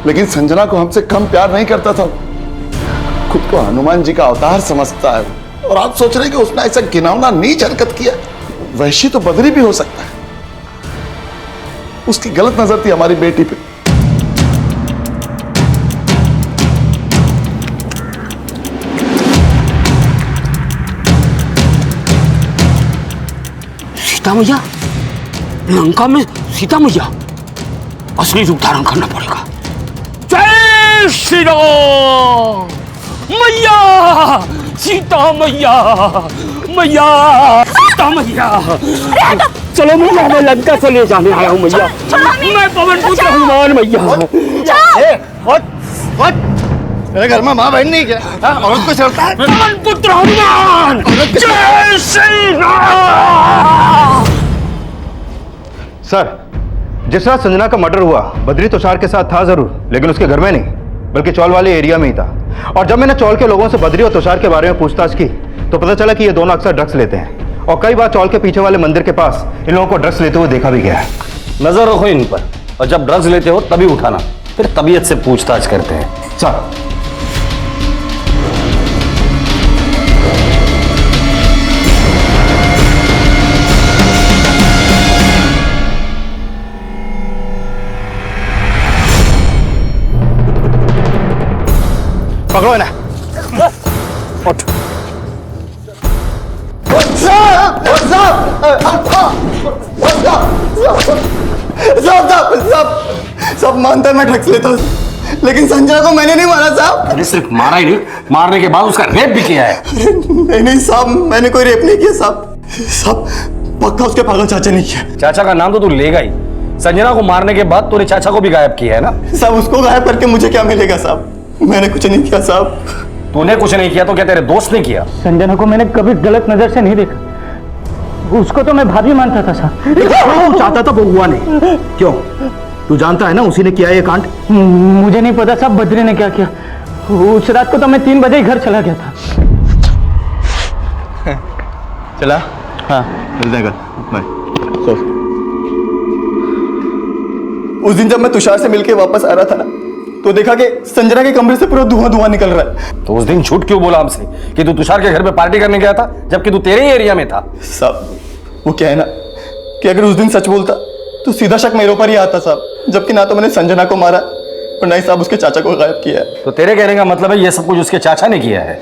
लेकिन संजना को हमसे कम प्यार नहीं करता था। खुद को हनुमान जी का अवतार समझता है, और आप सोच रहे हैं कि उसने ऐसा घिनौना नीच हरकत किया? वैशी तो बदरी भी हो सकता है। उसकी गलत नजर थी हमारी बेटी पे। सीता मैया? लंका में सीता मैया? असली रूप धारण करना पड़ेगा। जय श्री राम। मैया, सीता मैया, मैया, सीता मैया। चलो मैया, मैं लंका से ले जाने आया हूँ मैया। मैं पवन पुत्र हनुमान मैया। मेरे घर में माँ बहन नहीं क्या? औरत को चलता है? पवन पुत्र हनुमान। जय श्री राम। सर, जिस रात संजना का मर्डर हुआ बद्री तुषार के साथ था जरूर, लेकिन उसके घर में नहीं बल्कि चौल वाले एरिया में ही था। और जब मैंने चौल के लोगों से बद्री और तुषार के बारे में पूछताछ की तो पता चला कि ये दोनों अक्सर ड्रग्स लेते हैं, और कई बार चौल के पीछे वाले मंदिर के पास इन लोगों को ड्रग्स लेते हुए देखा भी गया है। नजर रखो इन पर, और जब ड्रग्स लेते हो तभी उठाना, फिर तबीयत से पूछताछ करते हैं। सर, पकड़ो ना। उठ। सब मानता है मैं ड्रग्स लेता हूँ, लेकिन संजना को मैंने नहीं मारा साहब। अरे सिर्फ मारा ही नहीं, मारने के बाद उसका रेप भी किया है। नहीं साहब, मैंने कोई रेप नहीं किया साहब। साहब, पक्का उसके पागल चाचा ने किया। चाचा का नाम तो तू लेगा ही। संजना को मारने के बाद तूने चाचा को भी गायब किया है ना? साहब, उसको गायब करके मुझे क्या मिलेगा साहब? मैंने कुछ नहीं किया साहब। तूने कुछ नहीं किया तो क्या तेरे दोस्त ने किया? संजना को मैंने कभी गलत नजर से नहीं देखा, उसको तो मैं भाभी मानता था साहब। तू चाहता था वो हुआ नहीं। क्यों? तू जानता है ना उसी ने किया ये कांड। मुझे नहीं पता साहब बद्री ने क्या किया। उस रात को तो मैं 3 बजे ही घर चला गया था। चला? हाँ, मिलते हैं कल। बाय। उस दिन जब मैं तुषार से मिलके वापस आ रहा था ना, तो देखा कि संजना के कमरे से पूरा धुआं धुआं निकल रहा है। तो उस दिन झूठ क्यों बोला हमसे कि तू तुषार के घर पे पार्टी करने गया था, जबकि तू तेरे ही एरिया में था? साहब, वो क्या है ना कि अगर उस दिन सच बोलता तो सीधा शक मेरे ऊपर ही आता साहब, जबकि ना तो मैंने संजना को मारा नहीं साहब, उसके चाचा को गायब किया है। तो तेरे कहने का मतलब है ये सब कुछ उसके चाचा ने किया है?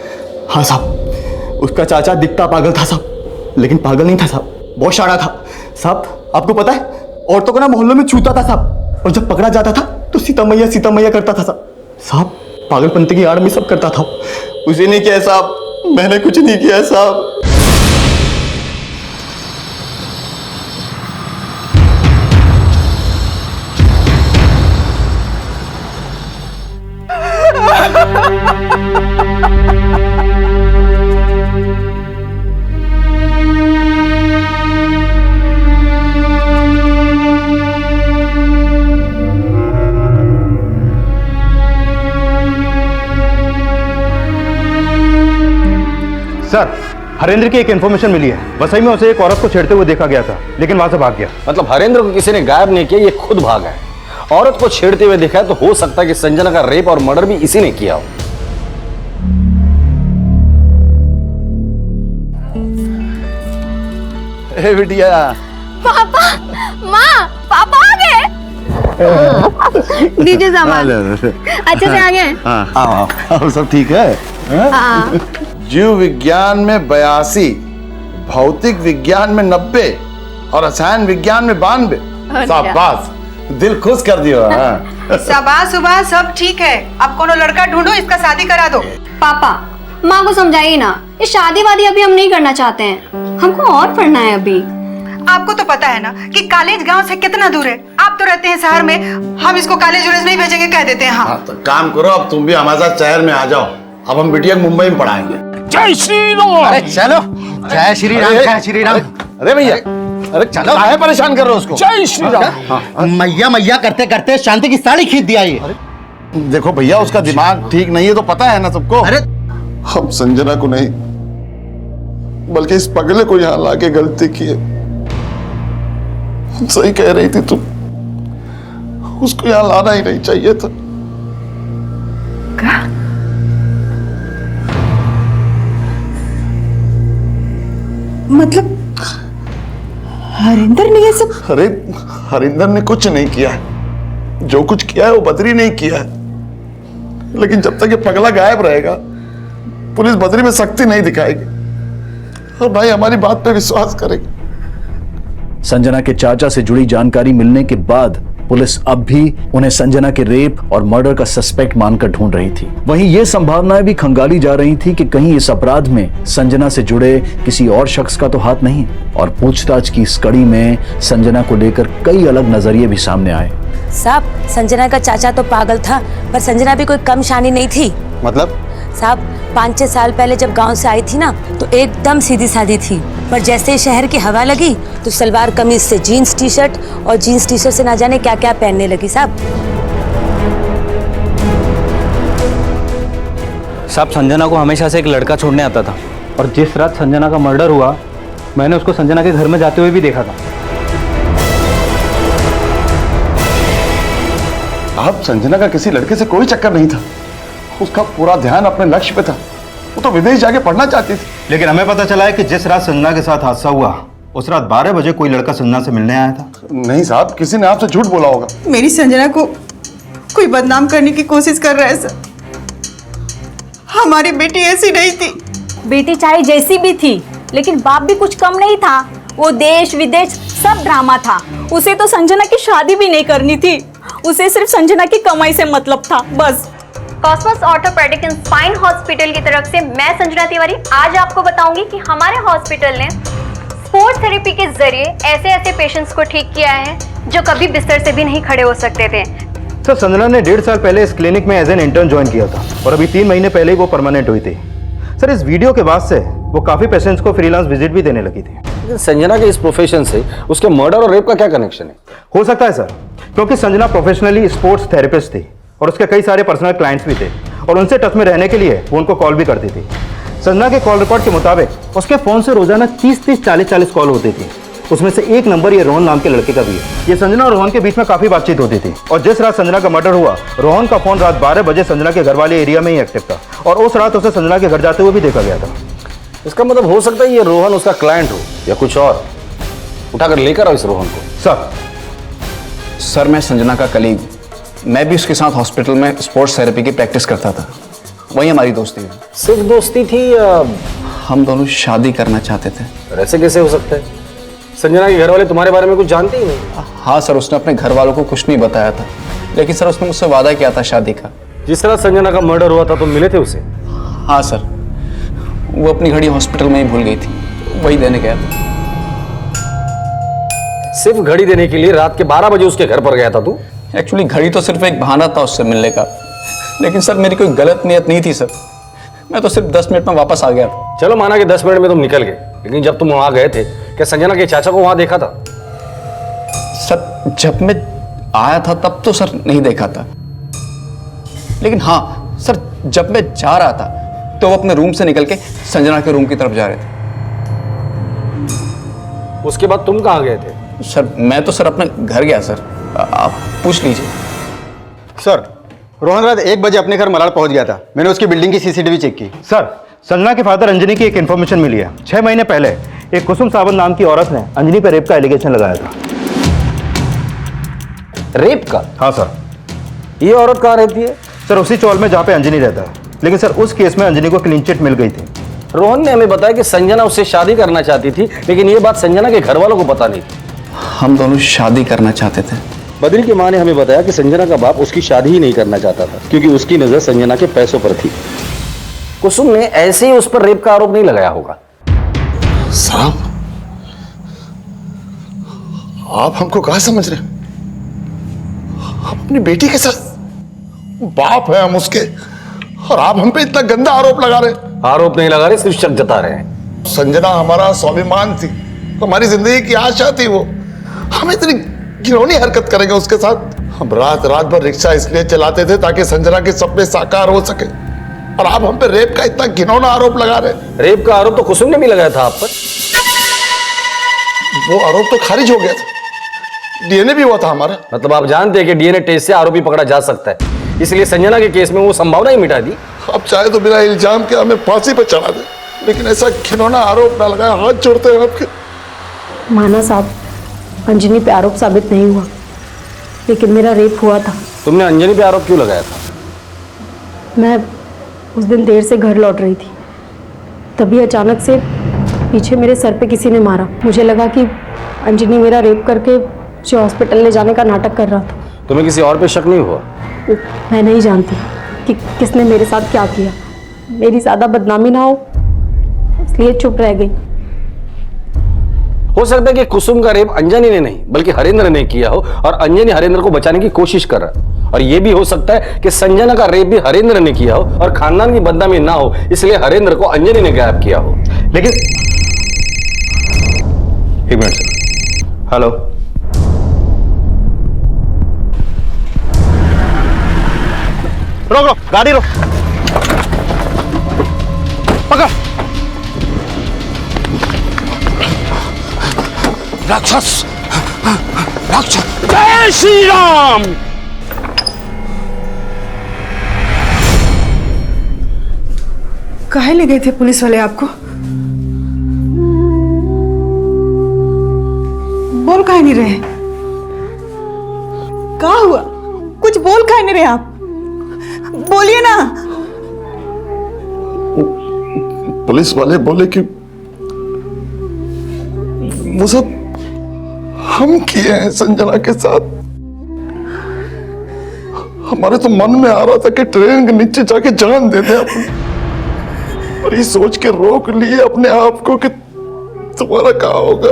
हाँ साहब, उसका चाचा दिखता पागल था साहब, लेकिन पागल नहीं था साहब, बहुत शाना था साहब। आपको पता है, औरतों को ना मोहल्लों में छूता था साहब, और जब पकड़ा जाता था तो सीता मैया करता था साहब। साहब पागलपंती की आड़ में सब करता था। उसे नहीं किया है साहब, मैंने कुछ नहीं किया है साहब। सर, हरेंद्र की एक इन्फॉर्मेशन मिली है, वसई में उसे एक औरत को छेड़ते हुए देखा गया था, लेकिन वहां से भाग गया। मतलब हरेंद्र को किसी ने गायब नहीं किया, ये खुद भागा है। औरत को छेड़ते हुए देखा है तो हो सकता है कि संजना का रेप और मर्डर भी इसी ने किया हो। ए बिटिया, पापा, माँ, पापा आ गए। दीजिए सामान। अच्छे से आ गए। हाँ, सब ठीक है। हाँ। जीव विज्ञान में 82, भौतिक विज्ञान में 90 और रसायन विज्ञान में 92। शाबाश, दिल खुश कर दियो। शाबाश सुबह, सब ठीक है। अब कोनो लड़का ढूंढो, इसका शादी करा दो। पापा, माँ को समझाइए ना, ये शादी वादी अभी हम नहीं करना चाहते हैं, हमको और पढ़ना है अभी। आपको तो पता है ना कि कॉलेज गांव से कितना दूर है। आप तो रहते हैं शहर में, हम इसको कॉलेज वॉलेज नहीं भेजेंगे, कह देते हैं। हाँ, तो काम करो, अब तुम भी हमारे साथ शहर में आ जाओ। अब हम बिटिया को मुंबई में पढ़ाएंगे। जय श्री राम। अरे चलो, जय श्री राम, जय श्री राम। अरे भैया, अरे चलो, काहे परेशान कर रहे हो उसको? जय श्री राम। मैया मैया करते करते शांति की साड़ी खींच दिया ये। देखो भैया, उसका दिमाग ठीक नहीं है तो पता है ना सबको। अरे हम संजना को नहीं, बल्कि इस पगले को यहाँ लाके गलती की है। सही कह रही थी तुम, उसको यहाँ लाना ही नहीं चाहिए था। मतलब हरिंदर ने ये सब? अरे हरिंदर ने कुछ नहीं किया है, जो कुछ किया है वो बद्री नहीं किया है। लेकिन जब तक ये पगला गायब रहेगा, पुलिस बद्री में सख्ती नहीं दिखाएगी और भाई हमारी बात पे विश्वास करेगी। संजना के चाचा से जुड़ी जानकारी मिलने के बाद पुलिस अब भी उन्हें संजना के रेप और मर्डर का सस्पेक्ट मानकर ढूंढ रही थी। वहीं ये संभावनाएं भी खंगाली जा रही थी कि कहीं इस अपराध में संजना से जुड़े किसी और शख्स का तो हाथ नहीं। और पूछताछ की इस कड़ी में संजना को लेकर कई अलग नजरिए भी सामने आए। साहब, संजना का चाचा तो पागल था, पर संजना भी कोई कम शानी नहीं थी। मतलब? साहब, 5-6 साल पहले जब गांव से आई थी ना, तो एकदम सीधी सादी थी, पर जैसे ही शहर की हवा लगी तो सलवार कमीज से जीन्स टी शर्ट और जीन्स टी शर्ट से ना जाने क्या क्या पहनने लगी। साहब, संजना को हमेशा से एक लड़का छोड़ने आता था, और जिस रात संजना का मर्डर हुआ, मैंने उसको संजना के घर में जाते हुए भी देखा था। अब संजना का किसी लड़के से कोई चक्कर नहीं था, उसका पूरा ध्यान अपने लक्ष्य पे था। वो तो विदेश जाके पढ़ना चाहती थी। लेकिन हमें पता चला है कि जिस रात संजना के साथ हादसा हुआ, उस रात 12 बजे कोई लड़का संजना से मिलने आया था। नहीं साहब, किसी ने आपसे झूठ बोला होगा। मेरी संजना को कोई बदनाम करने की कोशिश कर रहा है सर। हमारी बेटी ऐसी नहीं थी। बेटी चाहे जैसी भी थी, लेकिन बाप भी कुछ कम नहीं था। वो देश विदेश सब ड्रामा था। उसे तो संजना की शादी भी नहीं करनी थी, उसे सिर्फ संजना की कमाई से मतलब था, बस। Cosmos orthopaedic and spine hospital की तरफ से मैं संजना तिवारी आज आपको बताऊंगी कि हमारे हॉस्पिटल ने स्पोर्ट्स थेरेपी के जरिए ऐसे ऐसे पेशेंट्स को ठीक किया है जो कभी बिस्तर से भी नहीं खड़े हो सकते थे। सर, संजना ने 1.5 साल पहले इस क्लिनिक में एज एन इंटर्न ज्वाइन किया था और अभी 3 महीने पहले ही वो परमानेंट हुई थी। सर, इस वीडियो के बाद से वो काफी पेशेंट्स को फ्रीलांस विजिट भी देने लगी थी। संजना के इस प्रोफेशन से उसके मर्डर और रेप का क्या कनेक्शन है? हो सकता है सर, क्योंकि संजना प्रोफेशनली स्पोर्ट्स थेरेपिस्ट थी और उसके कई सारे पर्सनल क्लाइंट्स भी थे और उनसे टच में रहने के लिए वो उनको कॉल भी करती थी। संजना के कॉल रिकॉर्ड के मुताबिक उसके फोन से रोजाना 30-30, 40-40 कॉल होती थी। उसमें से एक नंबर ये रोहन नाम के लड़के का भी है। ये संजना और रोहन के बीच में काफी बातचीत होती थी और जिस रात संजना का मर्डर हुआ, रोहन का फोन रात 12 बजे संजना के घर वाले एरिया में ही एक्टिव था और उस रात उसे संजना के घर जाते हुए भी देखा गया था। इसका मतलब हो सकता है ये रोहन उसका क्लाइंट हो या कुछ और। उठाकर लेकर आओ इस रोहन को। सर, मैं संजना का कलीग मैं भी उसके साथ हॉस्पिटल में स्पोर्ट्स थेरेपी की प्रैक्टिस करता था, वही हमारी दोस्ती है। सिर्फ दोस्ती थी या हम दोनों शादी करना चाहते थे। ऐसे कैसे हो सकता है? संजना के घर वाले तुम्हारे बारे में कुछ जानते ही नहीं। हाँ सर, उसने अपने घर वालों को कुछ नहीं बताया था, लेकिन सर उसने मुझसे वादा किया था शादी का। जिस तरह संजना का मर्डर हुआ था तुम मिले थे उसे? हाँ सर, वो अपनी घड़ी हॉस्पिटल में ही भूल गई थी, वही देने गया था। सिर्फ घड़ी देने के लिए रात के 12 बजे उसके घर पर गया था तू? एक्चुअली घड़ी तो सिर्फ एक बहाना था उससे मिलने का, लेकिन सर मेरी कोई गलत नियत नहीं थी सर, मैं तो सिर्फ 10 मिनट में वापस आ गया था। चलो माना कि 10 मिनट में तुम निकल गए, लेकिन जब तुम वहां गए थे क्या संजना के चाचा को वहां देखा था? सर जब मैं आया था तब तो सर नहीं देखा था, लेकिन हाँ सर जब मैं जा रहा था तो वो अपने रूम से निकल के संजना के रूम की तरफ जा रहे थे। उसके बाद तुम कहां गए थे? सर मैं तो सर अपने घर गया सर, आप पूछ लीजिए। सर रोहन रात 1 बजे अपने घर मलाड पहुंच गया था, मैंने उसकी बिल्डिंग की सीसीटीवी चेक की। सर संजना के फादर अंजनी की एक इन्फॉर्मेशन मिली है। 6 महीने पहले एक कुसुम सावंत नाम की औरत ने अंजनी पर रेप का एलिगेशन लगाया था। रेप का? हाँ सर। ये औरत कहाँ रहती है? सर उसी चौल में जहाँ पे अंजनी रहता है, लेकिन सर उस केस में अंजनी को क्लीन चिट मिल गई थी। रोहन ने हमें बताया कि संजना उससे शादी करना चाहती थी, लेकिन ये बात संजना के घर वालों को पता नहीं थी। हम दोनों शादी करना चाहते थे। बद्री की मां ने हमें बताया कि संजना का बाप उसकी शादी ही नहीं करना चाहता था, क्योंकि उसकी नजर संजना के पैसों पर थी। कुसुम ने ऐसे ही उस पर रेप का आरोप नहीं लगाया होगा। साहब आप हमको कहाँ समझ रहे? हम अपनी बेटी के साथ बाप है हम उसके, और आप हम पे इतना गंदा आरोप लगा रहे। आरोप नहीं लगा रहे, सिर्फ शक जता रहे हैं। संजना हमारा स्वाभिमान थी, हमारी जिंदगी की आशा थी, वो हम इतनी घिनौनी हरकत करेंगे उसके साथ? हम रात रात भर रिक्शा इसलिए चलाते थे ताकि संजना के सपने साकार हो सके, और आप हम पे रेप का इतना घिनौना आरोप लगा रहे। रेप का आरोप तो कुसुम ने भी लगाया था आप पर। वो आरोप तो खारिज हो गया था, डीएनए भी हुआ था हमारा। मतलब आप जानते हैं कि डीएनए टेस्ट से आरोपी पकड़ा जा सकता है, इसलिए संजना के केस में वो संभावना ही मिटा दी। अब चाहे तो बिना इल्जाम के हमें फांसी पर चढ़ा दे, लेकिन ऐसा घिनौना आरोप ना लगाया। हाथ जोड़ते हैं आपके। माना साहब, अंजनी पे आरोप साबित नहीं हुआ, लेकिन मेरा रेप हुआ था। तुमने अंजनी पे आरोप क्यों लगाया था? मैं उस दिन देर से घर लौट रही थी, तभी अचानक से पीछे मेरे सर पे किसी ने मारा। मुझे लगा कि अंजनी मेरा रेप करके उसे हॉस्पिटल ले जाने का नाटक कर रहा था। तुम्हें किसी और पे शक नहीं हुआ? मैं नहीं जानती कि किसने मेरे साथ क्या किया, मेरी ज़्यादा बदनामी ना हो इसलिए चुप रह गई। हो सकता है कि कुसुम का रेप अंजनी ने नहीं बल्कि हरेंद्र ने किया हो, और अंजनी हरेंद्र को बचाने की कोशिश कर रहा है। और यह भी हो सकता है कि संजना का रेप भी हरेंद्र ने किया हो, और खानदान की बदनामी ना हो इसलिए हरेंद्र को अंजनी ने गायब किया हो। लेकिन एक मिनट सर। हेलो, रोक रोक, गाड़ी रोक, पकड़। राक्षस, राक्षस, जय श्री राम। काहे ले गए थे पुलिस वाले आपको? बोल काहे नहीं रहे? क्या हुआ? कुछ बोल काहे नहीं रहे आप? बोलिए ना। पुलिस वाले बोले कि वो सब हम किए हैं संजना के साथ। हमारे तो मन में आ रहा था कि ट्रेन के नीचे जाके जान दे दे अपनी, और ये सोच के रोक लिए अपने आप को कि तुम्हारा क्या होगा।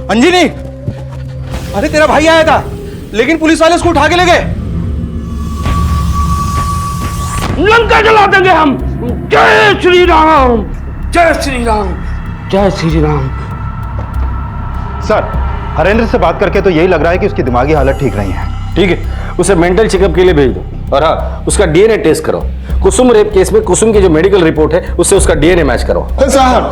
अंजनी, अरे तेरा भाई आया था, लेकिन पुलिस वाले उसको उठा के ले गए। लंका जला देंगे हम। जय श्री राम, जय श्री राम, जय श्री राम। सर हरेंद्र से बात करके तो यही लग रहा है कि उसकी दिमागी हालत ठीक नहीं है। ठीक है, उसे मेंटल चेकअप के लिए भेज दो, और हाँ उसका डीएनए टेस्ट करो। कुसुम रेप केस में कुसुम की जो मेडिकल रिपोर्ट है उससे उसका डीएनए मैच करो। साहब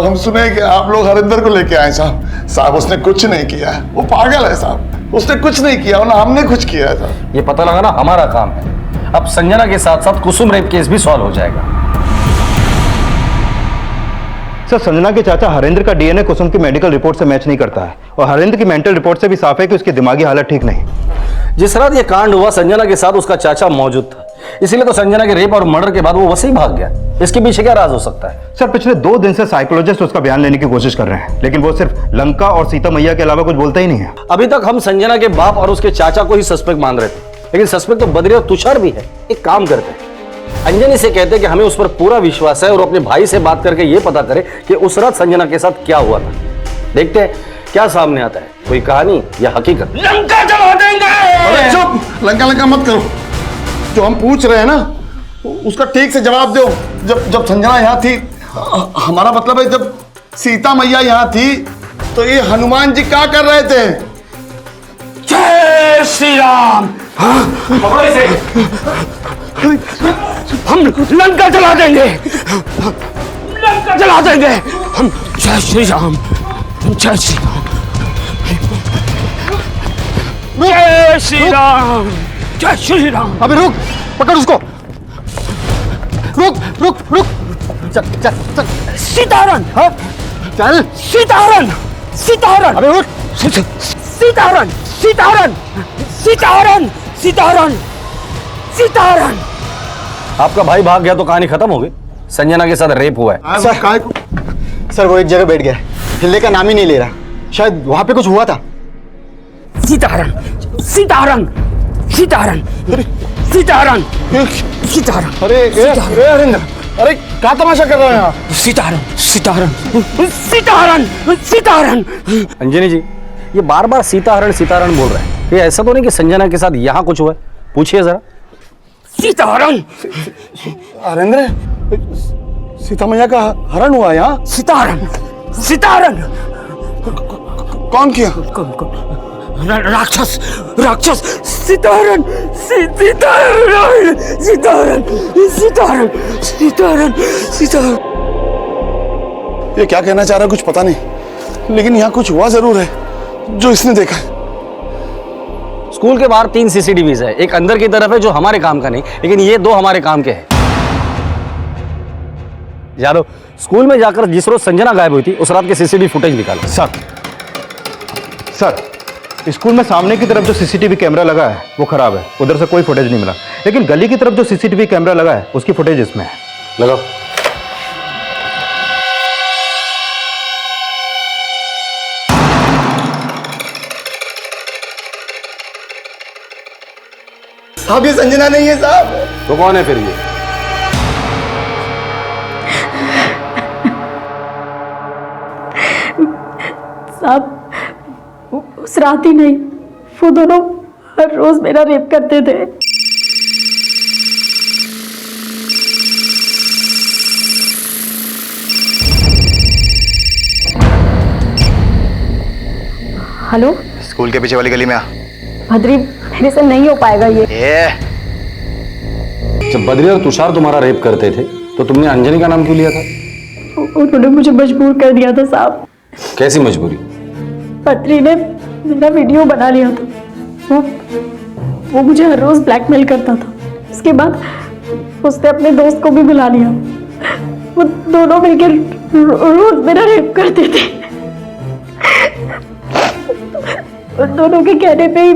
हम सुने कि आप लोग हरिंदर को लेके आए। साहब उसने कुछ नहीं किया है, वो पागल है साहब, उसने कुछ नहीं किया ना हमने कुछ किया है साहब। ये पता लगाना हमारा काम है। अब संजना के साथ साथ कुसुम रेप केस भी सॉल्व हो जाएगा। सर संजना के चाचा हरेंद्र का डीएनए कुसुम की मेडिकल रिपोर्ट से मैच नहीं करता है और हरेंद्र की मेंटल रिपोर्ट से भी साफ है कि उसकी दिमागी हालत ठीक नहीं। जिस रात ये कांड हुआ संजना के साथ उसका चाचा मौजूद था, इसीलिए तो संजना के रेप और मर्डर के बाद वो वैसे ही भाग गया। इसके पीछे क्या राज हो सकता है? सर पिछले 2 दिन से साइकोलॉजिस्ट उसका बयान लेने की कोशिश कर रहे हैं, लेकिन वो सिर्फ लंका और सीता मैया के अलावा कुछ बोलता ही नहीं है। अभी तक हम संजना के बाप और उसके चाचा को ही सस्पेक्ट मान रहे थे, लेकिन सस्पेक्ट तो बद्री और तुषार भी है। एक काम करते हैं, अंजनी से कहते हैं कि हमें उस पर पूरा विश्वास है और अपने भाई से बात करके ये पता करे कि उस रात संजना के साथ क्या हुआ था। देखते हैं क्या सामने आता है, कोई कहानी या हकीकत। लंका जला देंगे। अरे चुप, लंका लंका मत करो। जो हम पूछ रहे हैं ना उसका ठीक से जवाब दो। जब संजना यहाँ थी, हमारा मतलब है जब सीता मैया यहाँ थी तो ये हनुमान जी क्या कर रहे थे? जय श्री राम। पकड़ो इसे। हम लंका जला देंगे, लंका जला देंगे हम। जय श्री राम, जय श्री राम, जय श्री राम, जय श्री राम। अबे रुक, पकड़ उसको। रुक रुक रुक, चल चल चल। सीताहरण, हाँ चल। सीताहरण, सीताहरण। अबे उठ। सीताहरण, सीताहरण, सीताहरण, सीताहरण, सीताहरण। आपका भाई भाग गया तो कहानी खत्म हो गई। संजना के साथ रेप हुआ है। सर वो एक जगह बैठ गया, हिलने का नाम ही नहीं ले रहा। शायद वहां पे कुछ हुआ था। सीताहरण, सीताहरण, सीताहरण, सीताहरण, सीताहरण। अरे हरिंदर, अरे क्या तमाशा कर रहे हैं आप? सीताहरण, सीताहरण, सीताहरण, सीताहरण। अंजनी जी, ये बार बार सीताहरण सीताहरण बोल रहे हैं, ये ऐसा तो नहीं कि संजना के साथ यहाँ कुछ हुआ है? पूछिए जरा। सीताहरण। हरेंद्र, सीता मैया का हरण हुआ यहाँ? सीताहरण, सीताहरण। कौन किया? राक्षस, राक्षस। सीताहरण, सीताहरण, सीताहरण, सीताहरण, सीताहरण, सीताहरण। ये क्या कहना चाह रहा है कुछ पता नहीं, लेकिन यहाँ कुछ हुआ जरूर है जो इसने देखा है। स्कूल के बाहर 3 सीसीटीवीज है, एक अंदर की तरफ है जो हमारे काम का नहीं, लेकिन ये 2 हमारे काम के हैं। यादव, स्कूल में जाकर जिस रोज संजना गायब हुई थी उस रात के सीसीटीवी फुटेज निकालो। सर स्कूल में सामने की तरफ जो सीसीटीवी कैमरा लगा है वो खराब है, उधर से कोई फुटेज नहीं मिला, लेकिन गली की तरफ जो सीसीटीवी कैमरा लगा है उसकी फुटेज इसमें है। लगाओ। साहब ये संजना नहीं है साहब। तो कौन है फिर ये? साहब उस रात ही नहीं, वो दोनों हर रोज मेरा रेप करते थे। हेलो, स्कूल के पीछे वाली गली में आ। भद्री, मेरे से नहीं हो पाएगा ये। जब बद्री और तुषार तुम्हारा रेप करते थे तो तुमने अंजनी का नाम क्यों लिया था? उन्होंने मुझे मजबूर कर दिया था साहब। कैसी मजबूरी? बद्री ने मेरा वीडियो बना लिया था। वो मुझे हर रोज ब्लैकमेल करता था। उसके बाद उसने अपने दोस्त को भी बुला लिया। वो दोनों मिलकर रोज मेरा रेप करते थे। उन दोनों के कहने पे ही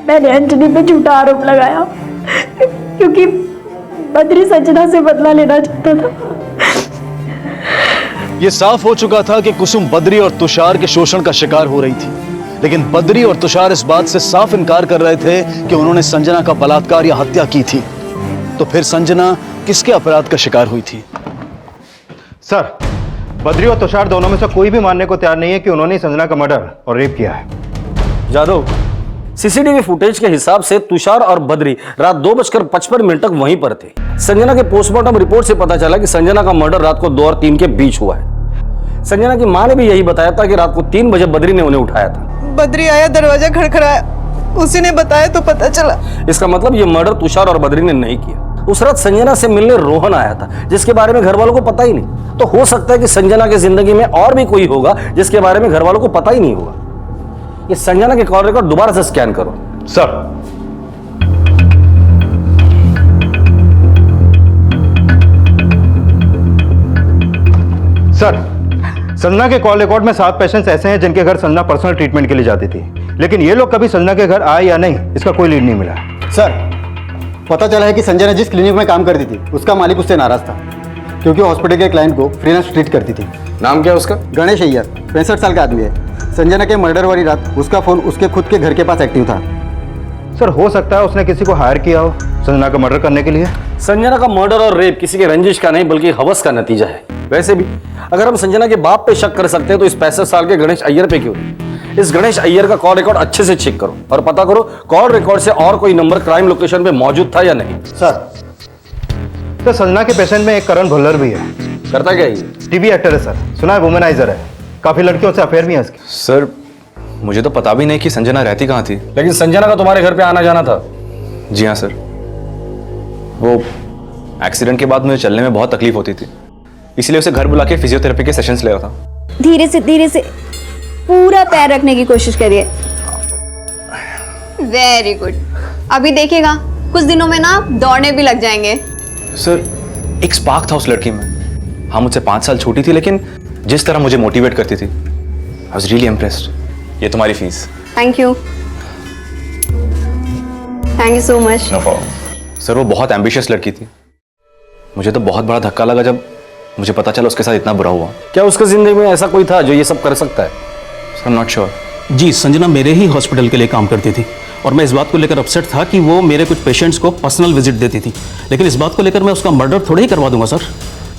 मैंने अंजनी पे झूठा आरोप लगाया, क्योंकि बद्री संजना से बदला लेना चाहता था। ये साफ हो चुका था कि कुसुम बद्री और तुषार के शोषण का शिकार हो रही थी, लेकिन बद्री और तुषार इस बात से साफ इनकार कर रहे थे कि उन्होंने संजना का बलात्कार या हत्या की थी। तो फिर संजना किसके अपराध का शिकार हुई थी? सर बद्री और तुषार दोनों में से कोई भी मानने को तैयार नहीं है कि उन्होंने संजना का मर्डर और रेप किया है। जादव, सीसीटीवी फुटेज के हिसाब से तुषार और बद्री रात 2:55 तक वहीं पर थे। संजना के पोस्टमार्टम रिपोर्ट से पता चला कि संजना का मर्डर रात को 2 और 3 के बीच हुआ है। संजना की मां ने भी यही बताया था कि रात को 3 बजे बद्री ने उन्हें उठाया था। बद्री आया, दरवाजा खड़खड़ाया, उसी ने बताया तो पता चला। इसका मतलब ये मर्डर तुषार और बद्री ने नहीं किया। उस रात संजना से मिलने रोहन आया था, जिसके बारे में घर वालों को पता ही नहीं। तो हो सकता है कि संजना की जिंदगी में और भी कोई होगा जिसके बारे में घर वालों को पता ही नहीं होगा। ये संजना के कॉल रिकॉर्ड दोबारा से स्कैन करो। सर संजना के कॉल रिकॉर्ड में 7 पेशेंट्स ऐसे हैं जिनके घर संजना पर्सनल ट्रीटमेंट के लिए जाती थी, लेकिन ये लोग कभी संजना के घर आए या नहीं, इसका कोई लीड नहीं मिला। सर, पता चला है कि संजना जिस क्लिनिक में काम करती थी उसका मालिक उससे नाराज था, क्योंकि हॉस्पिटल के क्लाइंट को फ्री नर्स ट्रीट करती थी। नाम क्या है उसका? गणेश अय्यर, 65 साल का आदमी है। संजना के मर्डर वाली रात उसका फोन उसके खुद के घर के पास एक्टिव था। सर, हो सकता है उसने किसी को हायर किया हो संजना का मर्डर करने के लिए। संजना का मर्डर और रेप किसी के रंजिश का नहीं बल्कि हवस का नतीजा है। वैसे भी अगर हम संजना के बाप पे शक कर सकते हैं तो इस 65 साल के गणेश अय्यर पे क्यों नहीं? इस गणेश अय्यर का कॉल रिकॉर्ड अच्छे से चेक करो और पता करो कॉल रिकॉर्ड से और कोई नंबर क्राइम लोकेशन पे मौजूद था या नहीं। सर, संजना के पेशेंट में एक करण भुल्लर भी है। करता क्या ये? टीवी एक्टर है सर, सुना है वुमेनाइजर है, काफी लड़कियों से अफेयर भी है इसके। सर, मुझे तो पता भी नहीं कि संजना रहती कहाँ थी। लेकिन संजना का तुम्हारे घर पे आना जाना था। जी हाँ सर, वो एक्सीडेंट के बाद मुझे चलने में बहुत तकलीफ होती थी, इसलिए उसे घर बुला के फिजियोथेरेपी के सेशंस ले रहा था। धीरे से पूरा पैर रखने की कोशिश करिए। Very good. अभी देखिएगा कुछ दिनों में ना दौड़ने भी लग जाएंगे। सर, एक स्पार्क था उस लड़की में। हाँ, मुझसे 5 साल छोटी थी, लेकिन जिस तरह मुझे मोटिवेट करती थी, आई वाज रियली इम्प्रेस्ड। ये तुम्हारी fees. Thank you so much. No problem. Sir, वो बहुत एम्बिशियस लड़की थी। मुझे तो बहुत बड़ा धक्का लगा जब मुझे पता चला उसके साथ इतना बुरा हुआ। क्या उसके जिंदगी में ऐसा कोई था जो ये सब कर सकता है? Sir, not sure. जी, संजना मेरे ही हॉस्पिटल के लिए काम करती थी और मैं इस बात को लेकर अपसेट था कि वो मेरे कुछ पेशेंट्स को पर्सनल विजिट देती थी, लेकिन इस बात को लेकर मैं उसका मर्डर थोड़ा ही करवा दूंगा सर।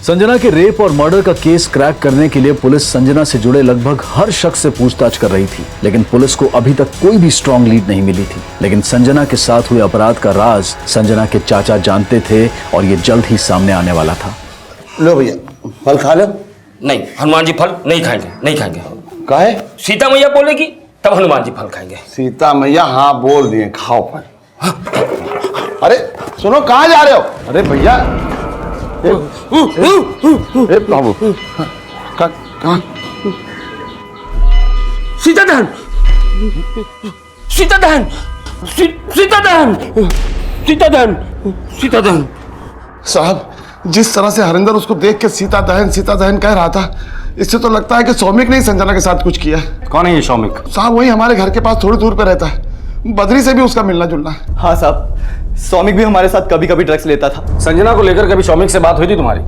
संजना के रेप और मर्डर का केस क्रैक करने के लिए पुलिस संजना से जुड़े लगभग हर शख्स से पूछताछ कर रही थी, लेकिन पुलिस को अभी तक कोई भी स्ट्रॉन्ग लीड नहीं मिली थी। लेकिन संजना के साथ हुए अपराध का राज संजना के चाचा जानते थे और ये जल्द ही सामने आने वाला था। लो भैया, फल खा लो। नहीं, हनुमान जी फल नहीं खाएंगे, नहीं खाएंगे। काहे? सीता मैया बोलेगी तब हनुमान जी फल खाएंगे। सीता मैया हाँ बोल दिए, खाओ फल। अरे सुनो, कहाँ जा रहे हो? अरे भैया, बाबू कहाँ? सीता दहन, सीता दहन, सीता दहन, सीता दहन, सीता दहन। साहब, जिस तरह से हरिंदर उसको देख के सीता दहन कह रहा था, इससे तो लगता है कि सौमिक ने ही संजना के साथ कुछ किया है। कौन है ये सौमिक? साहब, वही हमारे घर के पास थोड़ी दूर पे रहता है, बद्री से भी उसका मिलना जुलना है। हाँ साहब, सौमिक भी हमारे साथ कभी कभी ड्रग्स लेता था। संजना को लेकर कभी सौमिक से बात हुई थी तुम्हारी?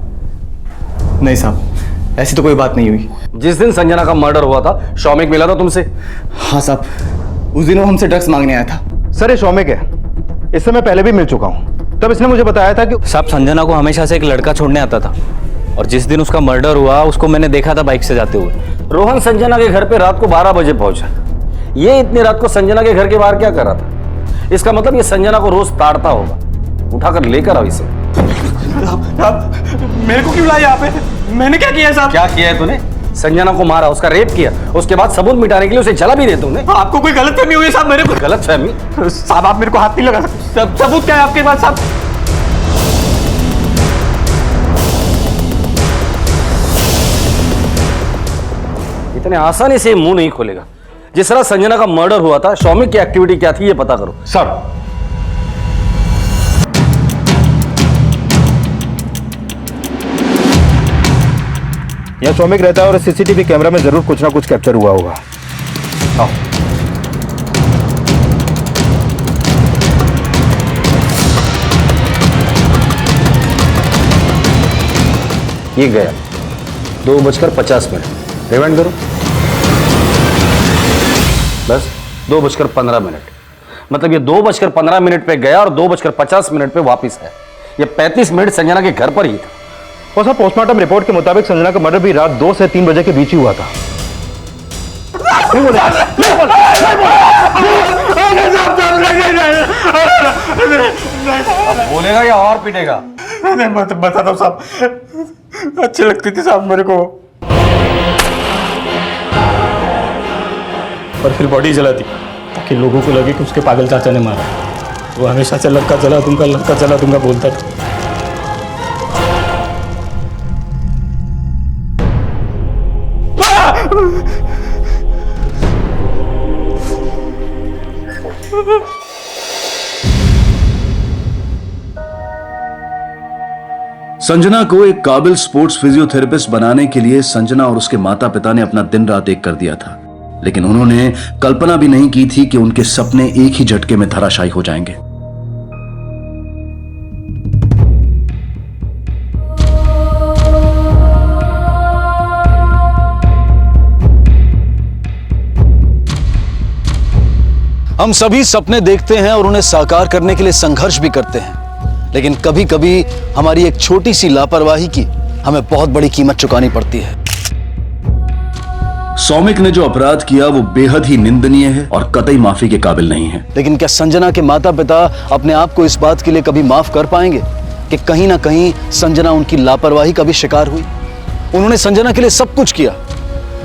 नहीं साहब, ऐसी तो कोई बात नहीं हुई। जिस दिन संजना का मर्डर हुआ था सौमिक मिला था तुमसे? हाँ साहब, उस दिन वो हमसे ड्रग्स मांगने आया था। सर, ये सौमिक है, इससे मैं पहले भी मिल चुका हूँ। तब इसने मुझे बताया था कि साहब, संजना को हमेशा से एक लड़का छोड़ने आता था और जिस दिन उसका मर्डर हुआ उसको मैंने देखा था बाइक से जाते हुए। रोहन संजना के घर पे रात को 12 बजे पहुंचा। ये इतनी रात को संजना के घर के बाहर क्या कर रहा था? इसका मतलब ये संजना को रोज ताड़ता होगा। उठाकर लेकर आओ इसे। मेरे को क्यों लाया यहाँ पे? मैंने क्या किया है साहब? क्या किया है तूने? संजना को मारा, उसका रेप किया, उसके बाद सबूत मिटाने के लिए उसे जला भी दे तूने। आपको कोई गलतफहमी हुई है साहब? मेरे को गलतफहमी? साहब, आप मेरे को हाथ नहीं लगा सकते। सबूत क्या है आपके पास साहब? इतने आसानी से मुंह नहीं खोलेगा। जिस तरह संजना का मर्डर हुआ था, सौमिक की एक्टिविटी क्या थी ये पता करो। सर, यह सौमिक रहता है और सीसीटीवी कैमरा में जरूर कुछ ना कुछ कैप्चर हुआ होगा। आओ। ये गया 2:50 रिवाइंड करो। बस 2:15। मतलब ये 2:15 पे गया और 2:50 पे वापस आया। ये 35 मिनट संजना के घर पर ही था। और सर, पोस्टमार्टम रिपोर्ट के मुताबिक संजना का मर्डर भी रात 2 से 3 बजे के बीच ही हुआ था। अब बोलेगा या और पीटेगा? बता दो साहब, अच्छी लगती थी साहब मेरे को। और फिर बॉडी जला दी ताकि लोगों को लगे कि उसके पागल चाचा ने मारा। वो हमेशा से लड़का जला दूंगा बोलता था। संजना को एक काबिल स्पोर्ट्स फिजियोथेरेपिस्ट बनाने के लिए संजना और उसके माता पिता ने अपना दिन रात एक कर दिया था, लेकिन उन्होंने कल्पना भी नहीं की थी कि उनके सपने एक ही झटके में धराशायी हो जाएंगे। हम सभी सपने देखते हैं और उन्हें साकार करने के लिए संघर्ष भी करते हैं, लेकिन कभी कभी हमारी एक छोटी सी लापरवाही की हमें बहुत बड़ी कीमत चुकानी पड़ती है। सौमिक ने जो अपराध किया वो बेहद ही निंदनीय है और कतई माफी के काबिल नहीं है। लेकिन क्या संजना के माता पिता अपने आप को इस बात के लिए कभी माफ कर पाएंगे कि कहीं ना कहीं संजना उनकी लापरवाही का भी शिकार हुई? उन्होंने संजना के लिए सब कुछ किया,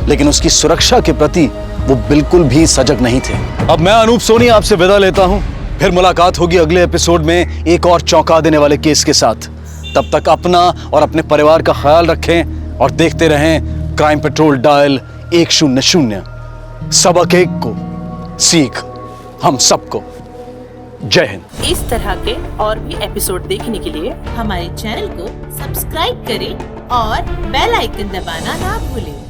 लेकिन उसकी सुरक्षा के प्रति वो बिल्कुल भी सजग नहीं थे। अब मैं अनूप सोनी आपसे विदा लेता हूं, फिर मुलाकात होगी अगले एपिसोड में एक और चौंका देने वाले केस के साथ। तब तक अपना और अपने परिवार का ख्याल रखें और देखते रहें क्राइम पेट्रोल डायल 100। सबक एक को सीख हम सबको। जय हिंद। इस तरह के और भी एपिसोड देखने के लिए हमारे चैनल को सब्सक्राइब करें और बेल आइकन दबाना ना भूलें।